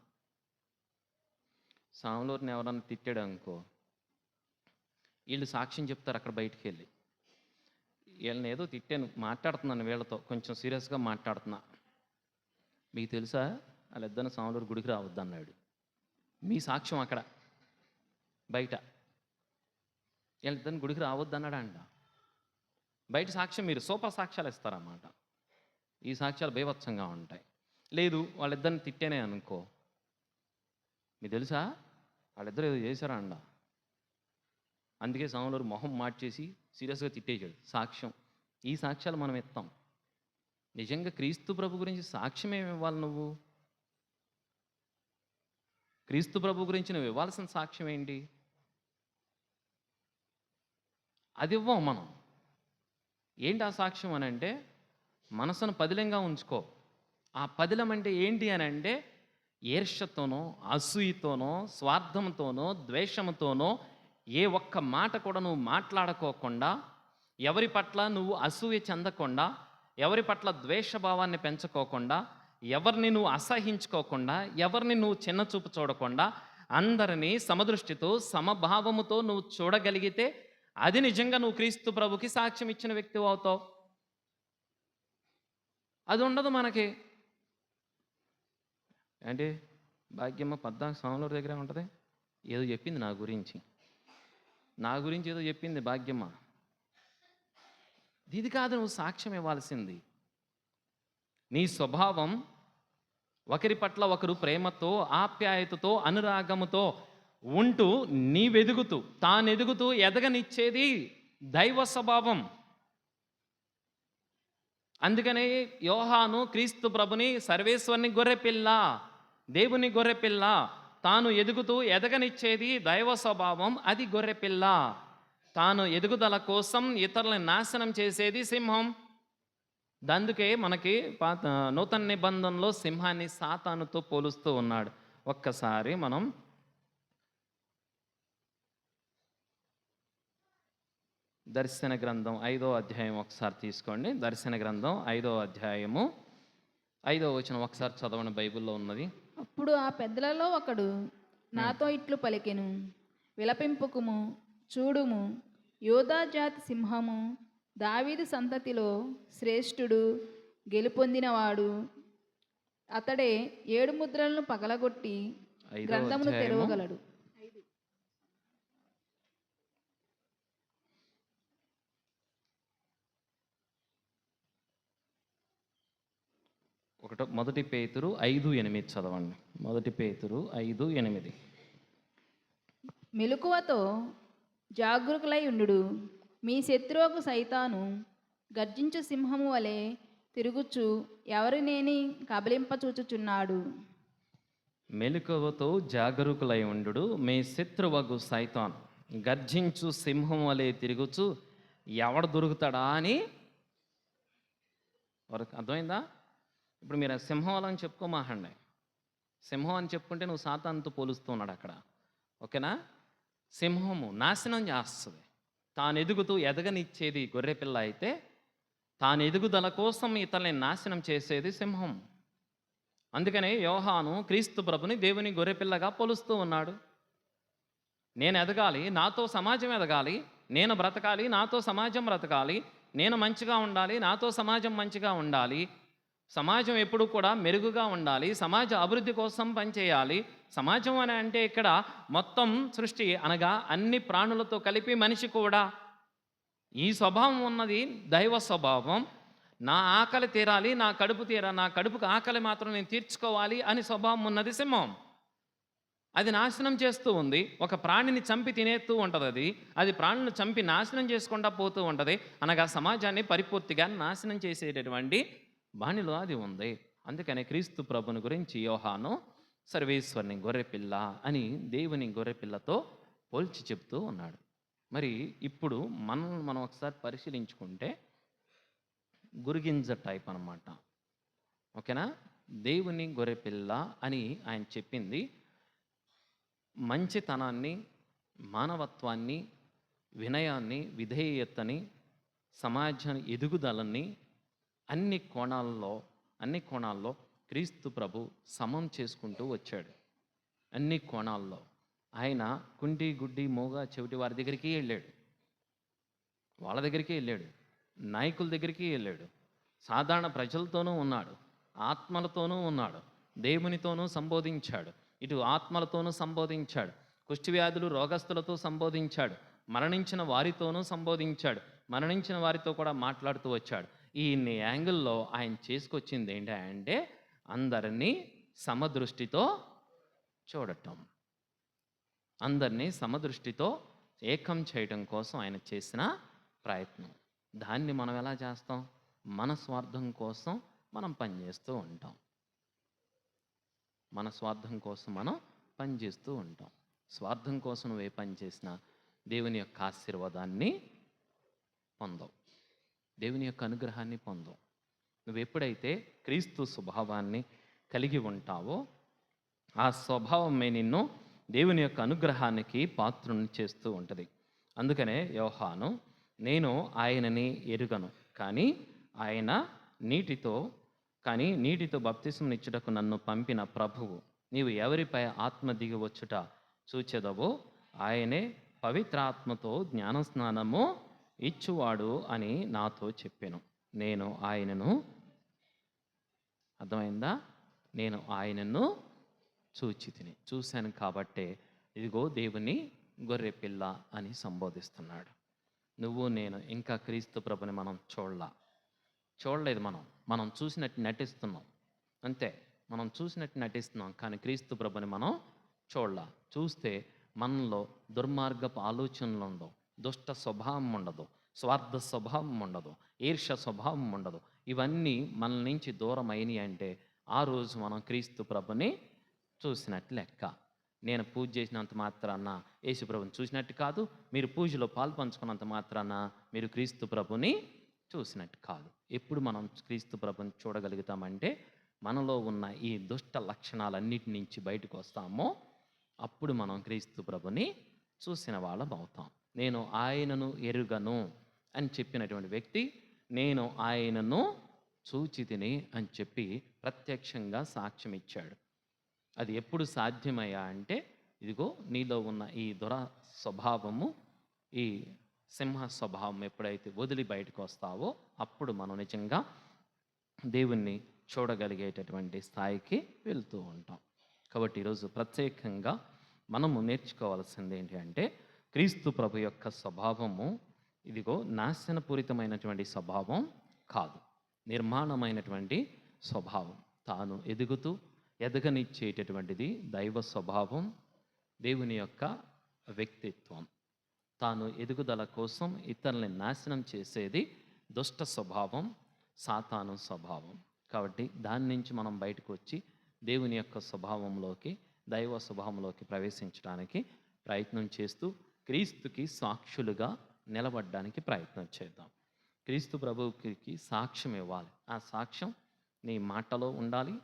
సాములోని ఎవరన్నా తిట్టాడు అనుకో, వీళ్ళు సాక్ష్యం చెప్తారు అక్కడ బయటికి వెళ్ళి, వీళ్ళని ఏదో తిట్టాను, మాట్లాడుతున్నాను వీళ్ళతో, కొంచెం సీరియస్గా మాట్లాడుతున్నా. మీకు తెలుసా వాళ్ళిద్దరిని సాములూరు గుడికి రావద్దు అన్నాడు. మీ సాక్ష్యం అక్కడ బయట, వీళ్ళిద్దరిని గుడికి రావద్దు అన్నాడు అంట. బయట సాక్ష్యం మీరు సూపర్ సాక్ష్యాలు ఇస్తారన్నమాట. ఈ సాక్ష్యాలు బీభత్సంగా ఉంటాయి. లేదు వాళ్ళిద్దరిని తిట్టేనే అనుకో, మీకు తెలుసా వాళ్ళిద్దరు ఏదో చేశారా అండ, అందుకే సాములూరు మొహం మార్చేసి సీరియస్గా తిట్టేశాడు. సాక్ష్యం, ఈ సాక్ష్యాలు మనం ఇస్తాం. నిజంగా క్రీస్తు ప్రభు గురించి సాక్ష్యం ఏమి ఇవ్వాలి? నువ్వు క్రీస్తు ప్రభు గురించి నువ్వు ఇవ్వాల్సిన సాక్ష్యం ఏంటి? అది ఇవ్వం మనం. ఏంటి ఆ సాక్ష్యం అని అంటే, మనసును పదిలంగా ఉంచుకో. ఆ పదిలం అంటే ఏంటి అని అంటే, ఈర్ష్యతోనో, అసూయతోనో, స్వార్థంతోనో, ద్వేషంతోనో ఏ ఒక్క మాట కూడా నువ్వు మాట్లాడుకోకుండా, ఎవరి పట్ల నువ్వు అసూయ చెందకుండా, ఎవరి పట్ల ద్వేషభావాన్ని పెంచుకోకుండా, ఎవరిని నువ్వు అసహించుకోకుండా, ఎవరిని నువ్వు చిన్న చూపు చూడకుండా, అందరినీ సమదృష్టితో సమభావముతో నువ్వు చూడగలిగితే అది నిజంగా నువ్వు క్రీస్తు ప్రభుకి సాక్ష్యం ఇచ్చిన వ్యక్తి అవుతావు. అది ఉండదు మనకి. అంటే భాగ్యమ్మ 14 సంవత్సరాల దగ్గర ఉంటుంది, ఏదో చెప్పింది నా గురించి ఏదో చెప్పింది భాగ్యమ్మ. ఇది కాదు నువ్వు సాక్ష్యం ఇవ్వాల్సింది. నీ స్వభావం ఒకరి పట్ల ఒకరు ప్రేమతో, ఆప్యాయతతో, అనురాగముతో ఉంటూ నీవెదుగుతూ, తానెదుగుతూ ఎదగనిచ్చేది దైవ స్వభావం. అందుకనే యోహాను క్రీస్తు ప్రభుని సర్వేశ్వరుని గొర్రెపిల్ల, దేవుని గొర్రెపిల్ల, తాను ఎదుగుతూ ఎదగనిచ్చేది దైవ స్వభావం, అది గొర్రెపిల్ల. తాను ఎదుగుదల కోసం ఇతరులను నాశనం చేసేది సింహం. అందుకే మనకి నూతన నిబంధనలో సింహాన్ని సాతానుతో పోలుస్తూ ఉన్నాడు. ఒక్కసారి మనం దర్శన గ్రంథం 5వ అధ్యాయం ఒకసారి తీసుకోండి. దర్శన గ్రంథం 5వ అధ్యాయము 5వ వచనం ఒకసారి చదవండి, బైబిల్లో ఉన్నది. అప్పుడు ఆ పెద్దలలో ఒకడు నాతో ఇట్లు పలికెను, విలపింపుకుము, చూడుము, యోధా జాతి సింహము, దావీదు సంతతిలో శ్రేష్ఠుడు, గెలుపొందినవాడు, అతడే 7 ముద్రలను పగలగొట్టి గ్రంథమును తెరవగలడు. మొదటి పేతురు 5:8 చదవండి. మొదటి పేతురు 5:8. మెలకువతో జాగరూకులై ఉండు, మీ శత్రువుకు సైతాను గర్జించు సింహము వలె తిరుగుచు ఎవరినేని కబలింపచూచుచున్నాడు. మెలకువతో జాగరూకులై ఉండు, మీ శత్రువగు సైతాను గర్జించు సింహం వలె తిరుగుచు ఎవడు దొరుకుతాడా అని. వరకు అర్థమైందా? ఇప్పుడు మీరు సింహం అని చెప్పుకోమాహండి. సింహం అని చెప్పుకుంటే నువ్వు సాతానుతో పోలుస్తూ ఉన్నాడు అక్కడ. ఓకేనా? సింహము నాశనం చేస్తుంది. తాను ఎదుగుతూ ఎదగనిచ్చేది గొర్రెపిల్ల అయితే, తాను ఎదుగుదల కోసం ఇతరులని నాశనం చేసేది సింహం. అందుకనే యోహాను క్రీస్తు ప్రభుని దేవుని గొర్రెపిల్లగా పోలుస్తూ ఉన్నాడు. నేను ఎదగాలి, నాతో సమాజం ఎదగాలి, నేను బ్రతకాలి, నాతో సమాజం బ్రతకాలి, నేను మంచిగా ఉండాలి, నాతో సమాజం మంచిగా ఉండాలి, సమాజం ఎప్పుడు కూడా మెరుగుగా ఉండాలి, సమాజ అభివృద్ధి కోసం పనిచేయాలి. సమాజం అని అంటే ఇక్కడ మొత్తం సృష్టి అనగా అన్ని ప్రాణులతో కలిపి మనిషి కూడా. ఈ స్వభావం ఉన్నది దైవ స్వభావం. నా ఆకలి తీరాలి, నా కడుపుకు ఆకలి మాత్రం నేను తీర్చుకోవాలి అని స్వభావం ఉన్నది సింహం. అది నాశనం చేస్తూ ఉంది. ఒక ప్రాణిని చంపి తినేస్తూ ఉంటుంది. అది ప్రాణులను చంపి నాశనం చేసుకుంటా పోతూ ఉంటుంది. అనగా సమాజాన్ని పరిపూర్తిగా నాశనం చేసేటటువంటి బాణిలో అది ఉంది. అందుకనే క్రీస్తు ప్రభుని గురించి యోహాను సర్వేశ్వరుని గొర్రెపిల్ల అని దేవుని గొర్రెపిల్లతో పోల్చి చెప్తూ ఉన్నాడు. మరి ఇప్పుడు మనం ఒకసారి పరిశీలించుకుంటే గురిగింజ టైప్ అన్నమాట. ఓకేనా? దేవుని గొర్రెపిల్ల అని ఆయన చెప్పింది మంచితనాన్ని, మానవత్వాన్ని, వినయాన్ని, విధేయతని, సమాజ ఎదుగుదలని అన్ని కోణాల్లో క్రీస్తు ప్రభు సమం చేసుకుంటూ వచ్చాడు. అన్ని కోణాల్లో ఆయన కుంటి, గుడ్డి, మూగ, చెవిటి వారి దగ్గరికి వెళ్ళాడు. వాళ్ళ దగ్గరికి వెళ్ళాడు. నాయకుల దగ్గరికి వెళ్ళాడు. సాధారణ ప్రజలతోనూ ఉన్నాడు. ఆత్మలతోనూ ఉన్నాడు. దేవునితోనూ సంబోధించాడు. ఇటు ఆత్మలతోనూ సంబోధించాడు. కుష్ఠవ్యాధులు, రోగస్తులతో సంబోధించాడు. మరణించిన వారితోనూ సంబోధించాడు. మరణించిన వారితో కూడా మాట్లాడుతూ వచ్చాడు. ఈ యాంగిల్లో ఆయన చేసుకొచ్చింది ఏంటంటే అందరినీ సమదృష్టితో చూడటం, అందరినీ సమదృష్టితో ఏకం చేయడం కోసం ఆయన చేసిన ప్రయత్నం. దాన్ని మనం ఎలా చేస్తాం? మన స్వార్థం కోసం మనం పనిచేస్తూ ఉంటాం. మన స్వార్థం కోసం మనం పనిచేస్తూ ఉంటాం. స్వార్థం కోసం నువ్వు ఏ పని చేసినా దేవుని యొక్క ఆశీర్వాదాన్ని పొందవు, దేవుని యొక్క అనుగ్రహాన్ని పొందవు. నువ్వు ఎప్పుడైతే క్రీస్తు స్వభావాన్ని కలిగి ఉంటావో ఆ స్వభావమే నిన్ను దేవుని యొక్క అనుగ్రహానికి పాత్రుని చేస్తూ ఉంటుంది. అందుకనే యోహాను, నేను ఆయనని ఎరుగను, కానీ నీటితో బప్తిస్మం ఇచ్చుటకు నన్ను పంపిన ప్రభువు, నీవు ఎవరిపై ఆత్మ దిగి వచ్చుట చూచెదవో ఆయనే పవిత్రాత్మతో జ్ఞానస్నానము ఇచ్చువాడు అని నాతో చెప్పాను. నేను ఆయనను, అర్థమైందా? నేను ఆయనను చూశాను కాబట్టే ఇదిగో దేవుని గొర్రెపిల్ల అని సంబోధిస్తున్నాడు. నువ్వు నేను ఇంకా క్రీస్తు ప్రభుని మనం చూడలేదు. మనం చూసినట్టు నటిస్తున్నాం అంతే. మనం చూసినట్టు నటిస్తున్నాం, కానీ క్రీస్తు ప్రభుని మనం చూస్తే మనలో దుర్మార్గపు ఆలోచనలు ఉండవు, దుష్ట స్వభావం ఉండదు, స్వార్థ స్వభావం ఉండదు, ఈర్ష్య స్వభావం ఉండదు. ఇవన్నీ మన నుంచి దూరం అయినాయి అంటే ఆ రోజు మనం క్రీస్తు ప్రభుని చూసినట్టు లెక్క. నేను పూజ చేసినంత మాత్రాన యేసు ప్రభుని చూసినట్టు కాదు. మీరు పూజలో పాలు పంచుకున్నంత మాత్రాన మీరు క్రీస్తు ప్రభుని చూసినట్టు కాదు. ఎప్పుడు మనం క్రీస్తు ప్రభుని చూడగలుగుతామంటే మనలో ఉన్న ఈ దుష్ట లక్షణాలన్నిటి నుంచి బయటకు వస్తామో అప్పుడు మనం క్రీస్తు ప్రభుని చూసిన వాళ్ళం అవుతాం. నేను ఆయనను ఎరుగను అని చెప్పినటువంటి వ్యక్తి నేను ఆయనను చూచితిని అని చెప్పి ప్రత్యక్షంగా సాక్ష్యం ఇచ్చాడు. అది ఎప్పుడు సాధ్యమయ్యా అంటే ఇదిగో నీలో ఉన్న ఈ స్వభావము, ఈ సింహ స్వభావం ఎప్పుడైతే వదిలి బయటకు వస్తావో అప్పుడు మనం నిజంగా దేవుణ్ణి చూడగలిగేటటువంటి స్థాయికి వెళ్తూ ఉంటాం. కాబట్టి ఈరోజు ప్రత్యేకంగా మనము నేర్చుకోవాల్సింది ఏంటి అంటే క్రీస్తు ప్రభు యొక్క స్వభావము ఇదిగో నాశనపూరితమైనటువంటి స్వభావం కాదు, నిర్మాణమైనటువంటి స్వభావం. తాను ఎదగనిచ్చేటటువంటిది దైవ స్వభావం, దేవుని యొక్క వ్యక్తిత్వం. తాను ఎదుగుదల కోసం ఇతరుల్ని నాశనం చేసేది దుష్ట స్వభావం, సాతాను స్వభావం. కాబట్టి దాని నుంచి మనం బయటకు వచ్చి దేవుని యొక్క స్వభావంలోకి, దైవ స్వభావంలోకి ప్రవేశించడానికి ప్రయత్నం చేస్తూ క్రీస్తుకి సాక్షులుగా నిలబడడానికి ప్రయత్నం చేద్దాం. క్రీస్తు ప్రభువుకి సాక్ష్యం ఇవ్వాలి. ఆ సాక్ష్యం నీ మాటలో ఉండాలి,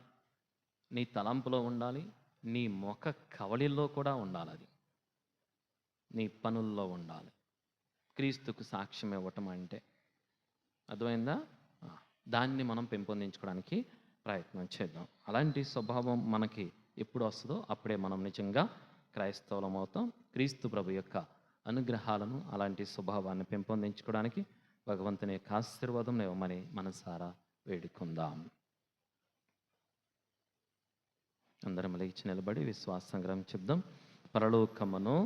నీ తలంపులో ఉండాలి, నీ ముఖ కవళిల్లో కూడా ఉండాలి, అది నీ పనుల్లో ఉండాలి. క్రీస్తుకు సాక్ష్యం ఇవ్వటం అంటే అర్థమైందా? దాన్ని మనం పెంపొందించుకోవడానికి ప్రయత్నం చేద్దాం. అలాంటి స్వభావం మనకి ఎప్పుడు వస్తుందో అప్పుడే మనం నిజంగా క్రైస్తవులం అవుతాం. క్రీస్తు ప్రభు యొక్క అనుగ్రహాలను, అలాంటి స్వభావాన్ని పెంపొందించుకోవడానికి భగవంతుని యొక్క ఆశీర్వాదం ఇవ్వమని మనసారా వేడుకుందాం. అందరం లేచి నిలబడి విశ్వాస సంగ్రహం చెప్దాం. పరలోకమును